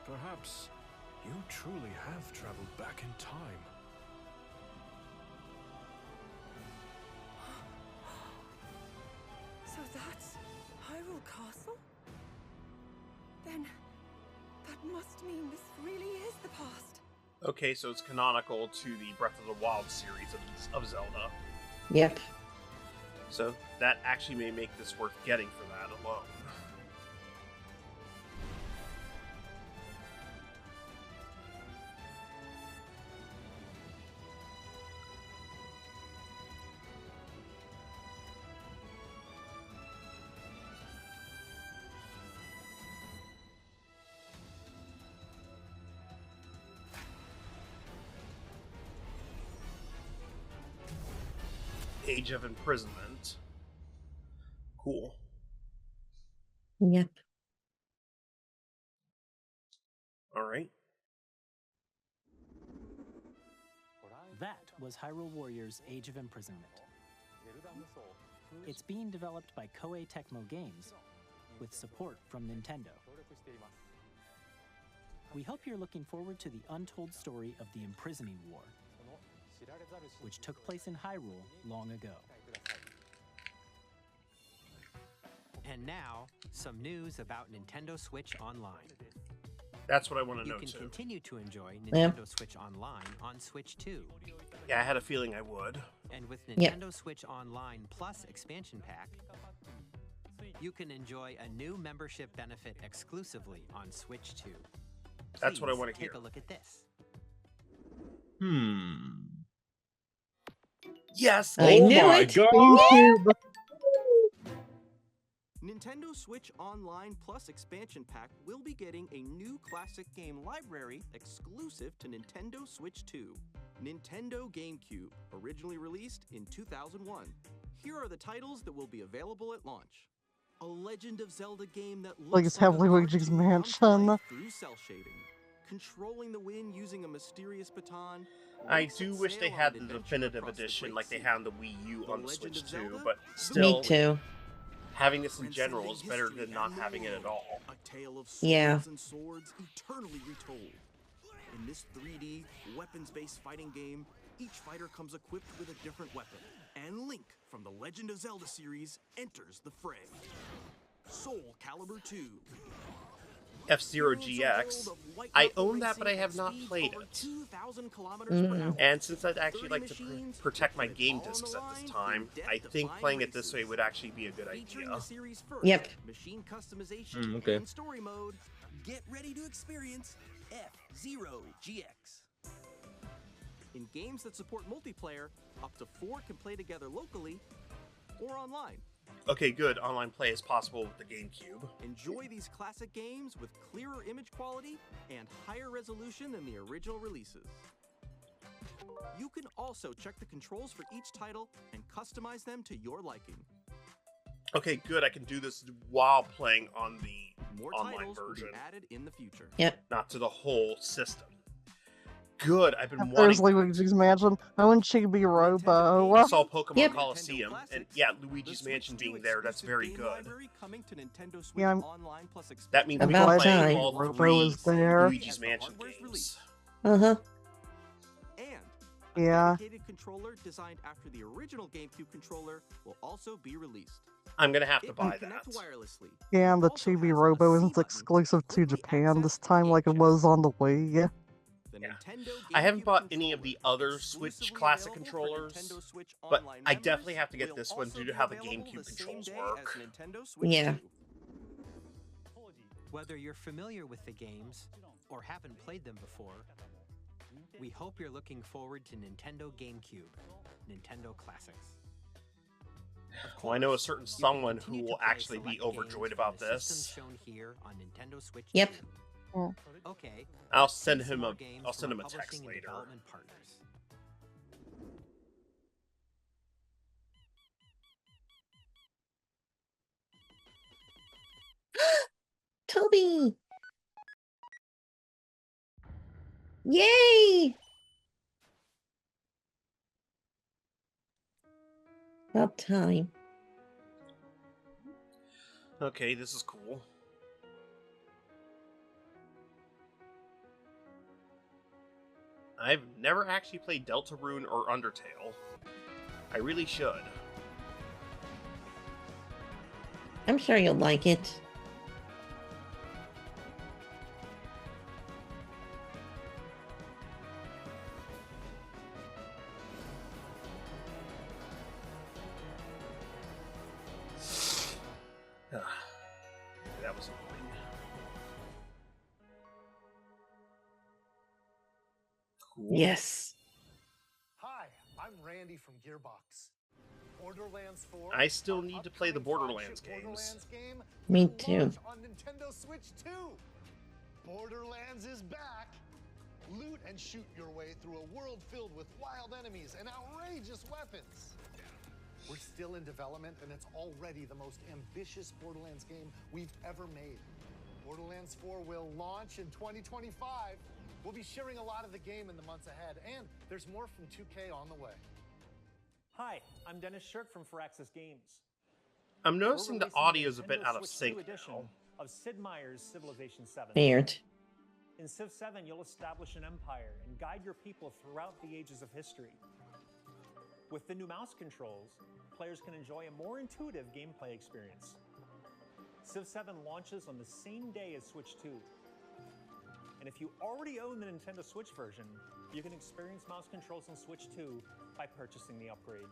Perhaps you truly have traveled back in time. So that's Hyrule Castle? Then that must mean this really is the past. Okay, so it's canonical to the Breath of the Wild series of Zelda. Yep. So that actually may make this worth getting for that alone. Age of Imprisonment. Cool. Yep. All right. That was Hyrule Warriors Age of Imprisonment. It's being developed by Koei Tecmo Games with support from Nintendo. We hope you're looking forward to the untold story of the Imprisoning War, which took place in Hyrule long ago. And now, some news about Nintendo Switch Online. That's what I want to know You too. can continue to enjoy Yep. Nintendo Switch Online on Switch 2. Yeah, I had a feeling I would. And with Yep. Nintendo Switch Online Plus expansion pack, you can enjoy a new membership benefit exclusively on Switch 2. That's what I Please want to hear. Take a look at this. Yes! I Oh knew my it! god! GameCube. Nintendo Switch Online Plus expansion pack will be getting a new classic game library exclusive to Nintendo Switch 2. Nintendo GameCube, originally released in 2001. Here are the titles that will be available at launch. A Legend of Zelda game that looks Like it's a Heavenly Luigi's cartoon come to Mansion. life through cell shading. Controlling the wind using a mysterious baton. I set do wish they sail on had an the adventure definitive across the edition great like they sea. had on the Wii U The on the Legend Switch of 2, Zelda? but Me still, too. having this in Transcending general is better history than not and having it at lore. all. A tale of Yeah. souls and swords eternally retold. In this 3D, weapons-based fighting game, each fighter comes equipped with a different weapon. And Link from the Legend of Zelda series enters the fray. Soul Calibur 2. F-Zero GX. I own that, but I have not played it. And since I'd actually like to protect my game discs at this time, I think playing it this way would actually be a good idea. Yep. Machine customization okay. and story mode. Get ready to experience F-Zero GX. In games that support multiplayer, up to 4 can play together locally or online. Okay, good. Online play is possible with the GameCube. Enjoy these classic games with clearer image quality and higher resolution than the original releases. You can also check the controls for each title and customize them to your liking. Okay, good. I can do this while playing on the More online titles version, will be added in the future. Yep. not to the whole system. Good. I've been There's wanting. Luigi's Mansion. I want Chibi I Robo. saw Pokemon Yep. Coliseum, and yeah, Luigi's Mansion being there, that's very good. Coming to Nintendo Switch Yeah, I'm- Online Plus That means we About can play time. all Robo 3 is there. Luigi's Mansion games. Uh-huh. And Yeah. A dedicated controller designed after the original GameCube controller will also be released. I'm gonna have to It buy can connect that. wirelessly. Yeah, and the Chibi Robo isn't exclusive to Japan this time like it was on the Wii. I haven't bought any of the other Switch Classic controllers, but I definitely have to get this one due to how the GameCube controls work. Yeah. Whether you're familiar with the games or haven't played them before, we hope you're looking forward to Nintendo GameCube, Nintendo Classics. Well, I know a certain someone who will actually be overjoyed about this. Shown here on Nintendo Switch Yep. 2. Okay. I'll send him a text later. Toby! Yay! About time. Okay, this is cool. I've never actually played Deltarune or Undertale. I really should. I'm sure you'll like it. That was annoying. Cool. Yes. Hi, I'm Randy from Gearbox. Borderlands 4. I still need to play the Borderlands games. Borderlands game Me will too. launch on Nintendo Switch 2. Borderlands is back. Loot and shoot your way through a world filled with wild enemies and outrageous weapons. We're still in development, and it's already the most ambitious Borderlands game we've ever made. Borderlands 4 will launch in 2025. We'll be sharing a lot of the game in the months ahead, and there's more from 2K on the way. Hi, I'm Dennis Shirk from Firaxis Games. I'm noticing the audio's a bit Nintendo out of Switch 2 sync edition now. of Sid Meier's Civilization 7. Weird. In Civ 7, you'll establish an empire and guide your people throughout the ages of history. With the new mouse controls, players can enjoy a more intuitive gameplay experience. Civ 7 launches on the same day as Switch 2. And if you already own the Nintendo Switch version, you can experience mouse controls on Switch 2 by purchasing the upgrade.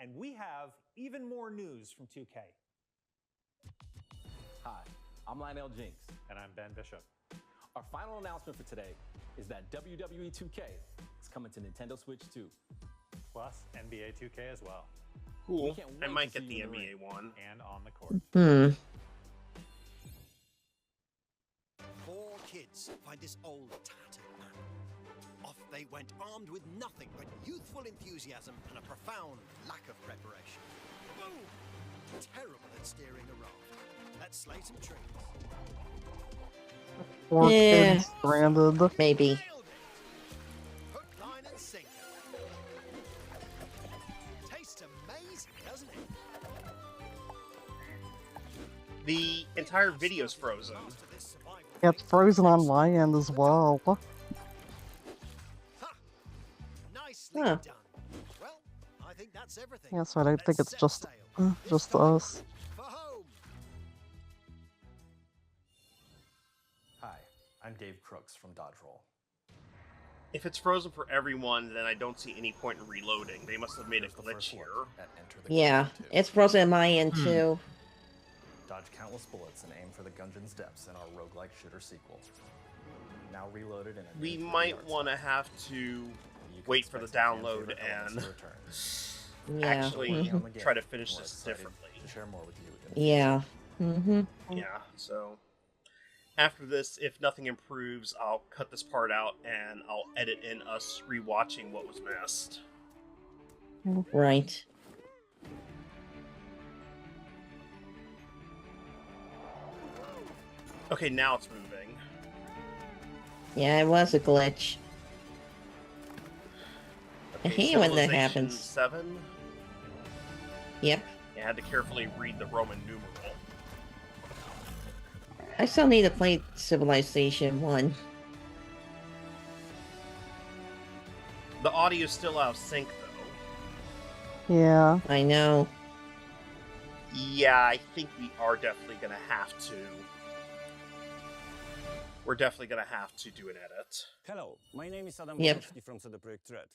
And we have even more news from 2K. Hi, I'm Lionel Jinks. And I'm Ben Bishop. Our final announcement for today is that WWE 2K is coming to Nintendo Switch 2. Plus NBA 2K as well. Cool. can't I wait might to get see the you in the NBA ring. one. And on the court. Four kids find this old tattered map. Off they went armed with nothing but youthful enthusiasm and a profound lack of preparation. Boom! Terrible at steering a raft. Let's slay some trees. Four kids stranded. Maybe. Hook, line, and sinker. Tastes amazing, doesn't it? The entire video's frozen. Yeah, it's frozen on my end as well. Nicely Huh. done. Well, I think that's everything. Yeah, so I don't think it's just us. For home. Hi, I'm Dave Crooks from Dodge Roll. If it's frozen for everyone, then I don't see any point in reloading. They must have made a glitch here. Yeah, it's frozen on my end too. Dodge countless bullets and aim for the Gungeon's depths in our roguelike shooter sequel. Now reloaded in a We new 3D might art want to have to wait for the download and Yeah. actually Mhm. try to finish this differently. To share more with you. Yeah. Yeah, so after this, if nothing improves, I'll cut this part out and I'll edit in us rewatching what was missed. Right. Okay, now it's moving. Yeah, it was a glitch. I Okay, hate when that Civilization happens. 7. Yep. I had to carefully read the Roman numeral. I still need to play Civilization 1. The audio's still out of sync, though. Yeah. I know. Yeah, I think we are definitely going to have to. We're definitely going to have to do an edit. Hello, my name is Adam Yep. Bukowski from CD Projekt Red.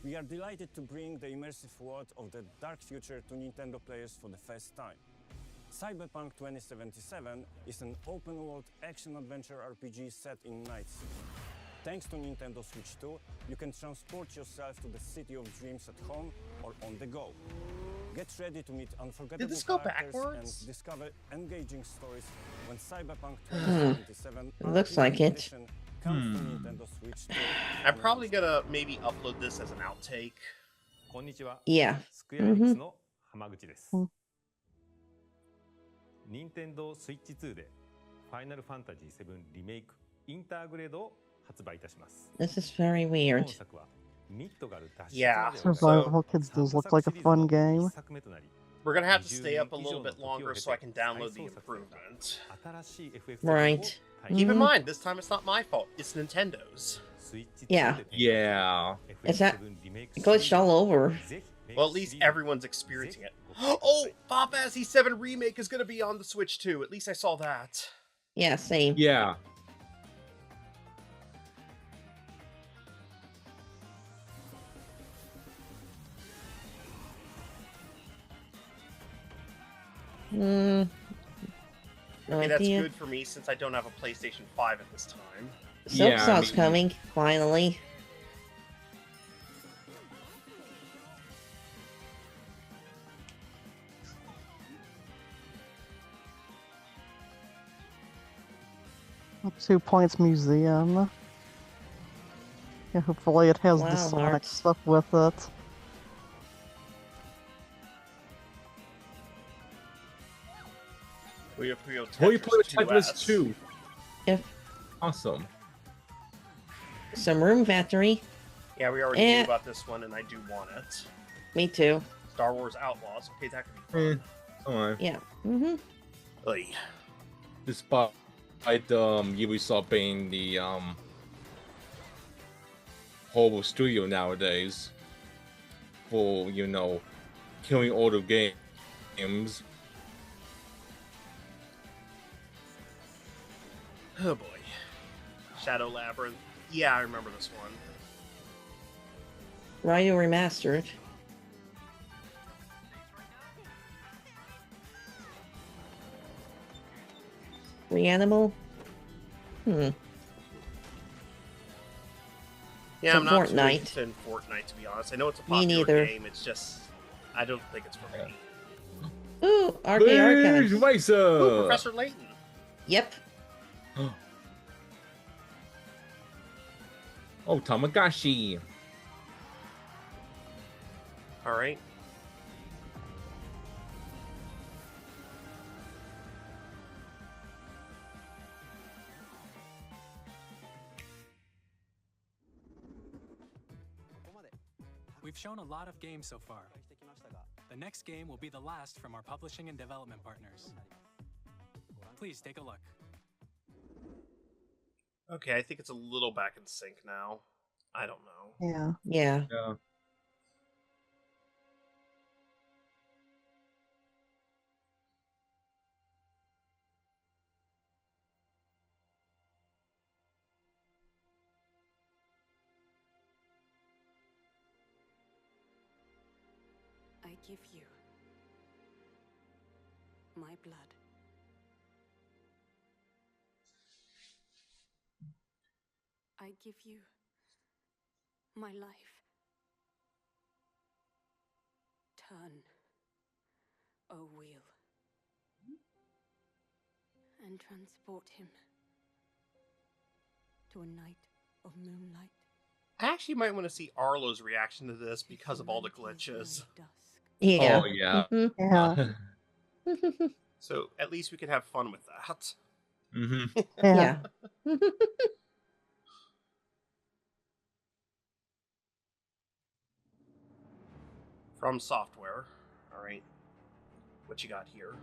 We are delighted to bring the immersive world of the dark future to Nintendo players for the first time. Cyberpunk 2077 is an open-world action-adventure RPG set in Night City. Thanks to Nintendo Switch 2, you can transport yourself to the city of dreams at home or on the go. Get ready to meet unforgettable Did this go characters backwards? and discover engaging stories when Cyberpunk Hmm. 2077 It looks like it. Edition comes to Nintendo Switch 2. I'm probably going to maybe upload this as an outtake. Yeah. スクエアエニックスの浜口です。うん任天堂スイッチ2でファイナルファンタジー7リメイクインターグレードを発売いたします。 This is very weird. 本作はミッドガル脱出 Yeah, までを Survival Kids does look like a fun game. 一作目となり We're going to have to stay up a little bit longer so I can download the improvement. 新しい FF7 を Right. 体 Keep 験 in mind, this time it's not my fault. It's Nintendo's. スイッチ Yeah. 2で Yeah. It's that FF7 リメイク glitched all over. Well, at least everyone's experiencing it. Oh, Pop Assy 7 Remake is going to be on the Switch too. At least I saw that. Yeah, same. Yeah. Hmm. No Okay, that's idea. good for me since I don't have a PlayStation 5 at this time. Silk Yeah, Song's me- coming, finally. A 2 Points Museum. Yeah, hopefully it has the Wow, Sonic Mark. stuff with it. Puyo Puyo Oh, you Tetris play Tetris 2S. 2. Yep. Awesome. Some Room Factory. Yeah, we already Eh. knew about this one, and I do want it. Me too. Star Wars Outlaws. Okay, that could be fun. Alright. Yeah. Mm-hmm. Oy. Despite Ubisoft being the horrible studio nowadays for, you know, killing all the games. Oh boy. Shadow Labyrinth. Yeah, I remember this one. Ryu Remastered. Reanimal? Hmm. Yeah, So I'm not too Fortnite. interested in Fortnite, to be honest. I know it's a Me popular neither. game. It's just, I don't think it's for me. Ooh, RK Ridge Archives. Racer! Ooh, Professor Layton. Yep. Oh, Tamagotchi. All right. We've shown a lot of games so far. The next game will be the last from our publishing and development partners. Please take a look. Okay, I think it's a little back in sync now. I don't know. Yeah. Yeah. Yeah. I give you my blood. I give you my life. Turn, O wheel, and transport him to a night of moonlight. I actually might want to see Arlo's reaction to this because of all the glitches. Yeah. Oh, yeah. Mhm. Yeah. So at least we could have fun with that. Mm-hmm. Yeah. From Software. All right. What you got here?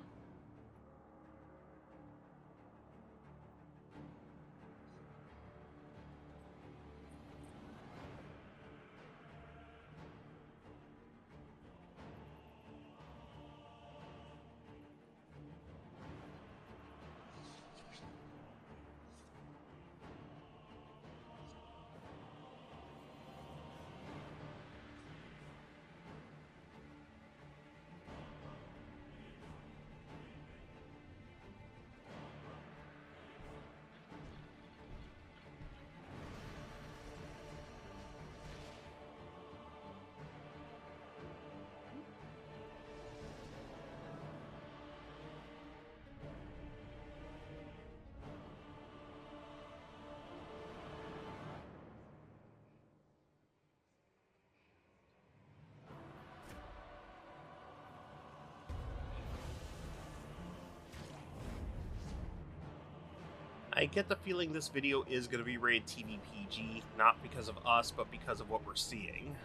I get the feeling this video is going to be rated TV PG, not because of us, but because of what we're seeing.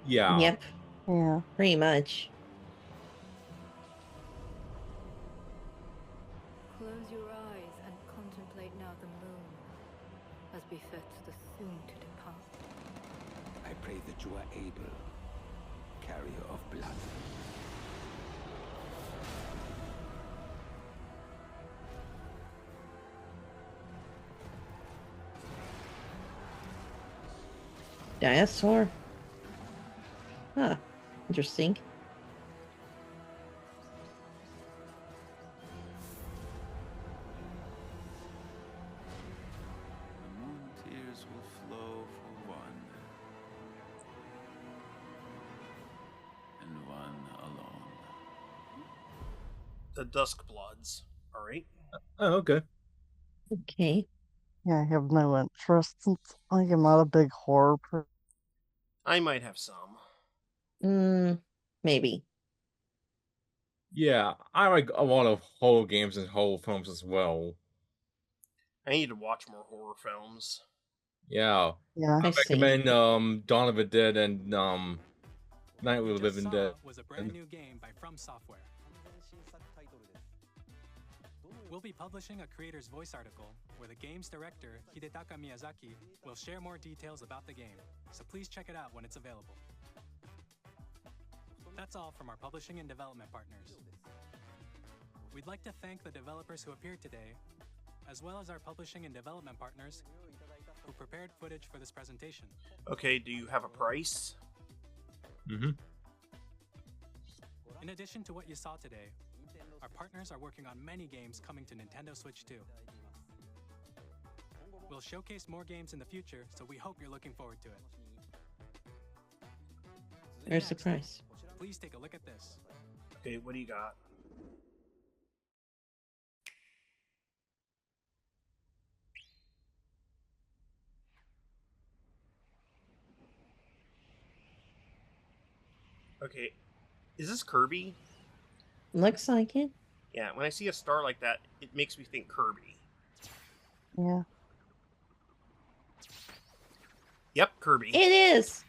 Yeah. Yep. Yeah. Pretty much. Close your eyes and contemplate now the moon, as befits the soon-to-depart. I pray that you are able, carrier of blood. Dinosaur? Huh. Interesting. The moon tears will flow for one, and one alone. The Dusk Bloods. Alright. Oh, okay. Okay. Yeah, I have no interest since I'm not a big horror person. I might have some. Maybe. Yeah, I like a lot of horror games and horror films as well. I need to watch more horror films. Yeah. Yeah. I I see. recommend Dawn of the Dead and Night of the Living Dead. Was a brand new game by From Software. We'll be publishing a creator's voice article where the game's director, Hidetaka Miyazaki, will share more details about the game, so please check it out when it's available. That's all from our publishing and development partners. We'd like to thank the developers who appeared today, as well as our publishing and development partners who prepared footage for this presentation. Okay, do you have a price? Mm-hmm. In addition to what you saw today, our partners are working on many games coming to Nintendo Switch 2. We'll showcase more games in the future, so we hope you're looking forward to it. There's the price. Please take a look at this. Okay, what do you got? Okay, is this Kirby? Looks like it. Yeah, when I see a star like that, it makes me think Kirby. Yeah. Yep, Kirby. It is!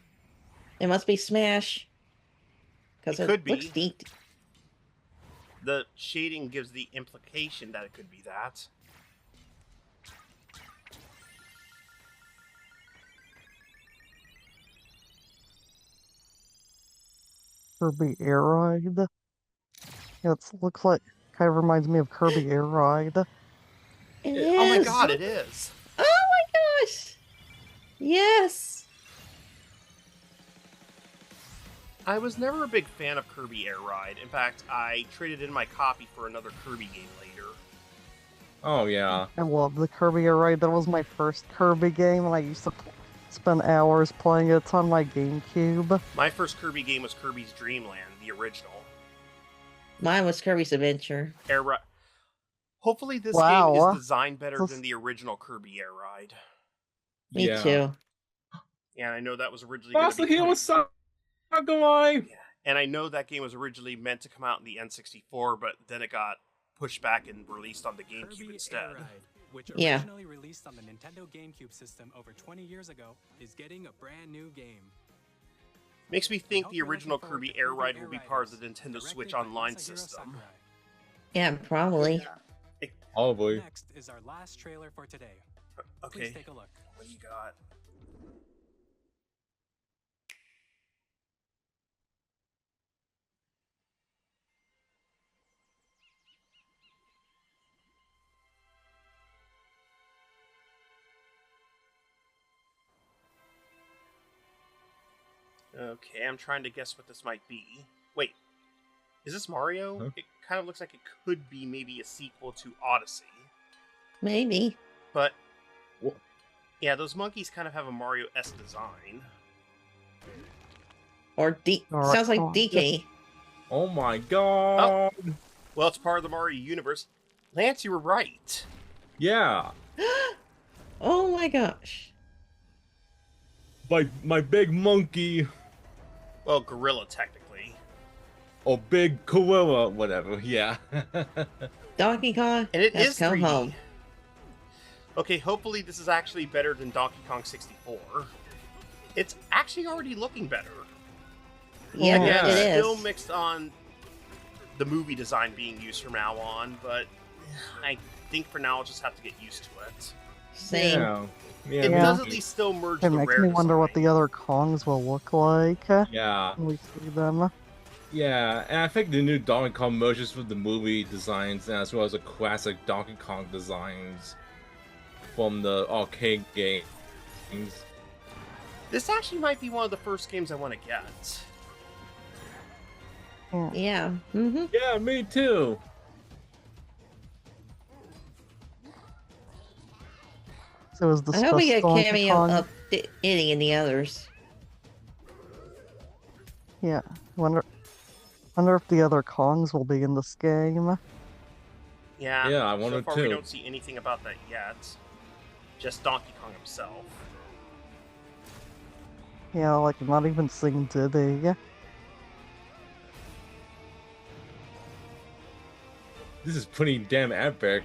It must be Smash. Because it could looks be. deep. The shading gives the implication that it could be that. Kirby Air Ride. Yeah, it looks like kind of reminds me of Kirby Air Ride. It is. Oh my god, it is! Oh my gosh! Yes! I was never a big fan of Kirby Air Ride. In fact, I traded in my copy for another Kirby game later. Oh, yeah. I love the Kirby Air Ride. That was my first Kirby game, and I used to spend hours playing it. It's on my GameCube. My first Kirby game was Kirby's Dream Land, the original. Mine was Kirby's Adventure. Air Ride. Hopefully this Wow. game is designed better than the original Kirby Air Ride. Me too. Yeah, I know that was originally going to Master be... Hero Sakurai! And I know that game was originally meant to come out in the N64, but then it got pushed back and released on the GameCube instead. Which Yeah. originally released on the Nintendo GameCube system over 20 years ago, is getting a brand new game. Makes me think the original Kirby Air Ride will be part of the Nintendo Switch Online system. Yeah, probably. Probably. Next is our last trailer for today. Okay. Please take a look. What do you got? Okay, I'm trying to guess what this might be. Wait, is this Mario? Huh? It kind of looks like it could be maybe a sequel to Odyssey. Maybe. But, yeah, those monkeys kind of have a Mario-esque design. Or Alright, sounds like come on. DK. Oh my god! Well, it's part of the Mario universe. Lance, you were right. Yeah. Oh my gosh. My big monkey. Well, gorilla, technically. Or big gorilla, whatever, yeah. Donkey Kong And it has is come 3D. home. Okay, hopefully this is actually better than Donkey Kong 64. It's actually already looking better. Yeah, Again, it is. still mixed on the movie design being used from now on, but I think for now I'll just have to get used to it. Same. It does at least still merge It the makes rare me wonder design. what the other Kongs will look like Yeah. when we see them. Yeah, and I think the new Donkey Kong merges with the movie designs as well as the classic Donkey Kong designs from the arcade games. This actually might be one of the first games I want to get. Yeah. Mm-hmm. Yeah, me too. So is the I hope we get a Donkey cameo Kong? of Diddy and the others. Yeah, wonder if the other Kongs will be in this game. Yeah, Yeah, I so wonder far we too. don't see anything about that yet. Just Donkey Kong himself. Yeah, like I'm not even seeing Diddy. This is pretty damn epic.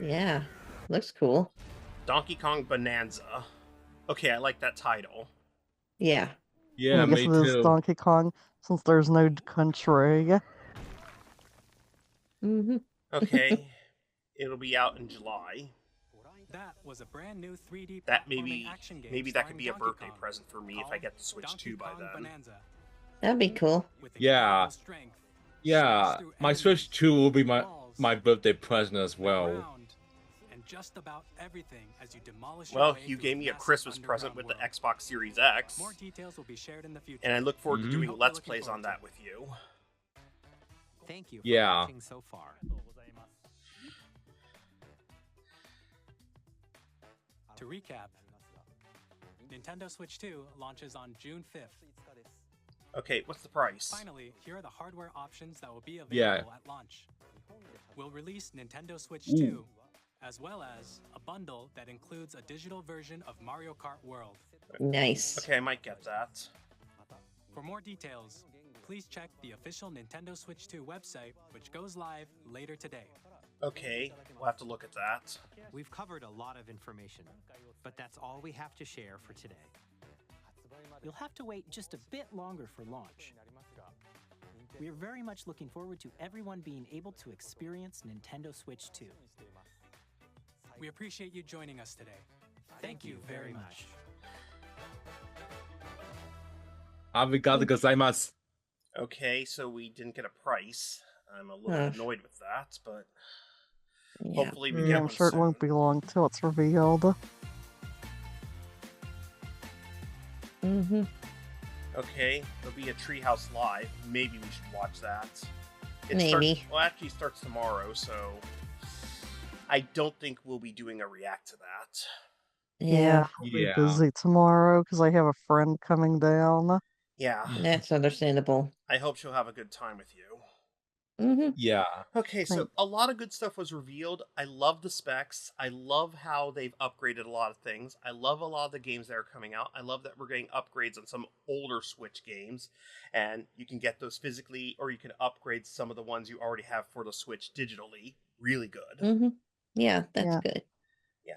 Yeah, looks cool. Donkey Kong Bonanza. Okay, I like that title. Yeah. Yeah, I guess me it is too. Donkey Kong since there's no country. Mm-hmm. Okay, it'll be out in July. That was a brand new 3D That platforming action game maybe that could starring be a Donkey birthday Kong present for me if I get the Switch Donkey 2 by Kong then. Bonanza. That'd be cool. Yeah. Yeah, my Switch 2 will be my birthday present as well. And just about everything as you demolish your Well, way you through gave me a massive Christmas present with the underground Xbox Series X. world. More details will be shared in the future. And I look forward to Mhm. doing Hope you're Let's looking Plays forward on to that it. with you. Thank you for Yeah. watching so far. To recap, Nintendo Switch 2 launches on June 5th. Okay, what's the price? Finally, here are the hardware options that will be available Yeah. at launch. We'll release Nintendo Switch Ooh. 2, as well as a bundle that includes a digital version of Mario Kart World. Nice. Okay, I might get that. For more details, please check the official Nintendo Switch 2 website, which goes live later today. Okay, we'll have to look at that. We've covered a lot of information, but that's all we have to share for today. You'll have to wait just a bit longer for launch. We are very much looking forward to everyone being able to experience Nintendo Switch 2. We appreciate you joining us today. Thank you very much. Arigato gozaimasu. Okay, so we didn't get a price. I'm a little Ugh. annoyed with that, but Yeah. hopefully we Yeah, get I'm one sure it soon. won't be long till it's revealed. Mm-hmm. Okay, there'll be a Treehouse Live. Maybe we should watch that. Maybe. Actually starts tomorrow, so I don't think we'll be doing a react to that. Yeah. I'll be Yeah. busy tomorrow because I have a friend coming down. Yeah, That's understandable. I hope she'll have a good time with you. Mm-hmm. Yeah. Okay, so a lot of good stuff was revealed. I love the specs. I love how they've upgraded a lot of things. I love a lot of the games that are coming out. I love that we're getting upgrades on some older Switch games, and you can get those physically, or you can upgrade some of the ones you already have for the Switch digitally. Really good. Mm-hmm. Yeah, that's Yeah. good.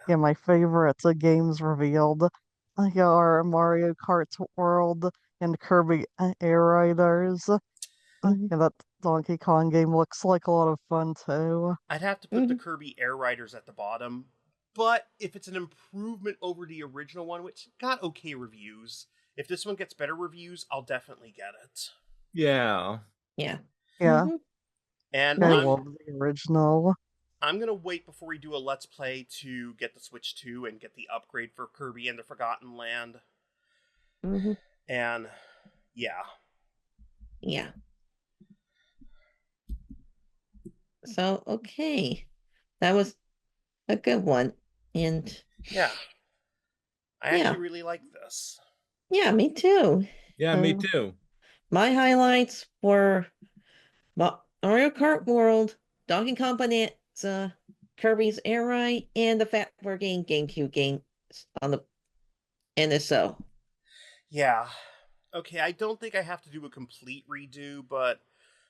Yeah, my favorite games revealed are Mario Kart World and Kirby Air Riders. Yeah, that Donkey Kong game looks like a lot of fun too. I'd have to put the Kirby Air Riders at the bottom, but if it's an improvement over the original one, which got okay reviews, if this one gets better reviews, I'll definitely get it. Yeah. Yeah. Yeah, Mhm. And I love the original. I'm going to wait before we do a Let's Play to get the Switch 2 and get the upgrade for Kirby and the Forgotten Land. Mm-hmm. And, yeah. Yeah. So, okay. That was a good one. And Yeah. I Yeah. actually really like this. yeah, me too. Yeah, me too. My highlights were Mario Kart World, Donkey Kong Bonanza, Kirby's Air Ride, and the fact we're getting GameCube games on the NSO. Yeah. Okay, I don't think I have to do a complete redo, but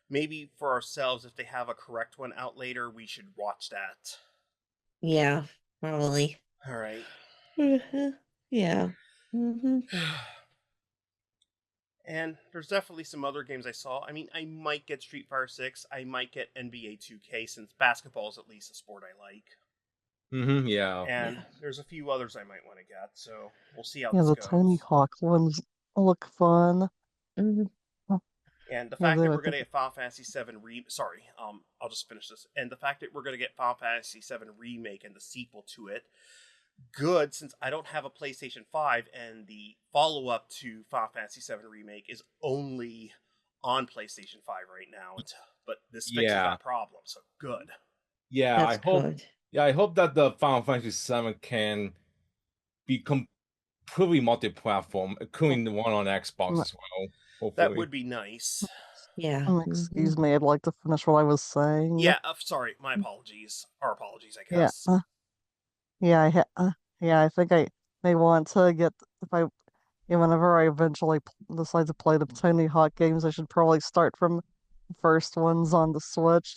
maybe for ourselves, if they have a correct one out later, we should watch that. Yeah, probably. All right. Yeah. And there's definitely some other games I saw. I mean, I might get Street Fighter 6. I might get NBA 2K, since basketball is at least a sport I like. Yeah. And there's a few others I might want to get, so we'll see how Yeah, this the goes. Tony Hawk ones look fun. And the Yeah, fact that I we're going to think- get Final Fantasy VII I'll just finish this. And the fact that we're going to get Final Fantasy VII Remake and the sequel to it, good, since I don't have a PlayStation 5 and the follow-up to Final Fantasy VII Remake is only on PlayStation 5 right now. But this fixes that problem, so good. Yeah, That's good. I hope that the Final Fantasy VII can be completely multi-platform, including the one on Xbox as well. Hopefully. That would be nice. Yeah. Excuse me, I'd like to finish what I was saying. Yeah, sorry, my apologies. Our apologies, I Yeah. guess. I think I may want to get whenever I eventually decide to play the Tony Hawk games, I should probably start from the first ones on the Switch.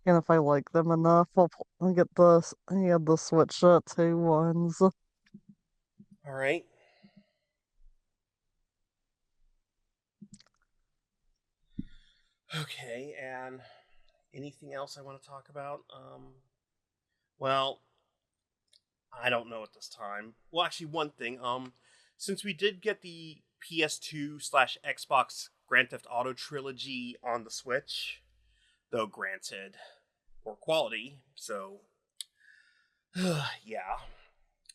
And if I like them enough, I'll get the Switch 2 ones. All right. Okay, and anything else I want to talk about? Well, I don't know at this time. Well, actually, one thing. Since we did get the PS2/Xbox Grand Theft Auto trilogy on the Switch, though granted, poor quality, so yeah,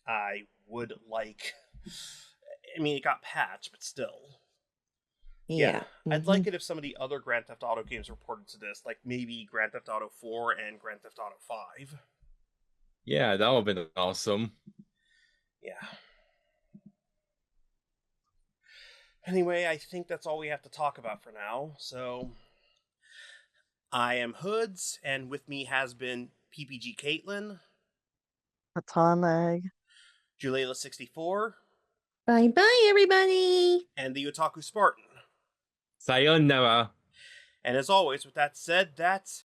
I would like. I mean, it got patched, but still. Yeah. I'd like it if some of the other Grand Theft Auto games were ported to this, like maybe Grand Theft Auto 4 and Grand Theft Auto 5. Yeah, that would have been awesome. Yeah. Anyway, I think that's all we have to talk about for now. So, I am Hoodz, and with me has been PPGKatelyn, Egg, Julayla-64, Bye-bye, everybody! and the TheOtakuSpartan. Sayonara. And as always, with that said, that's...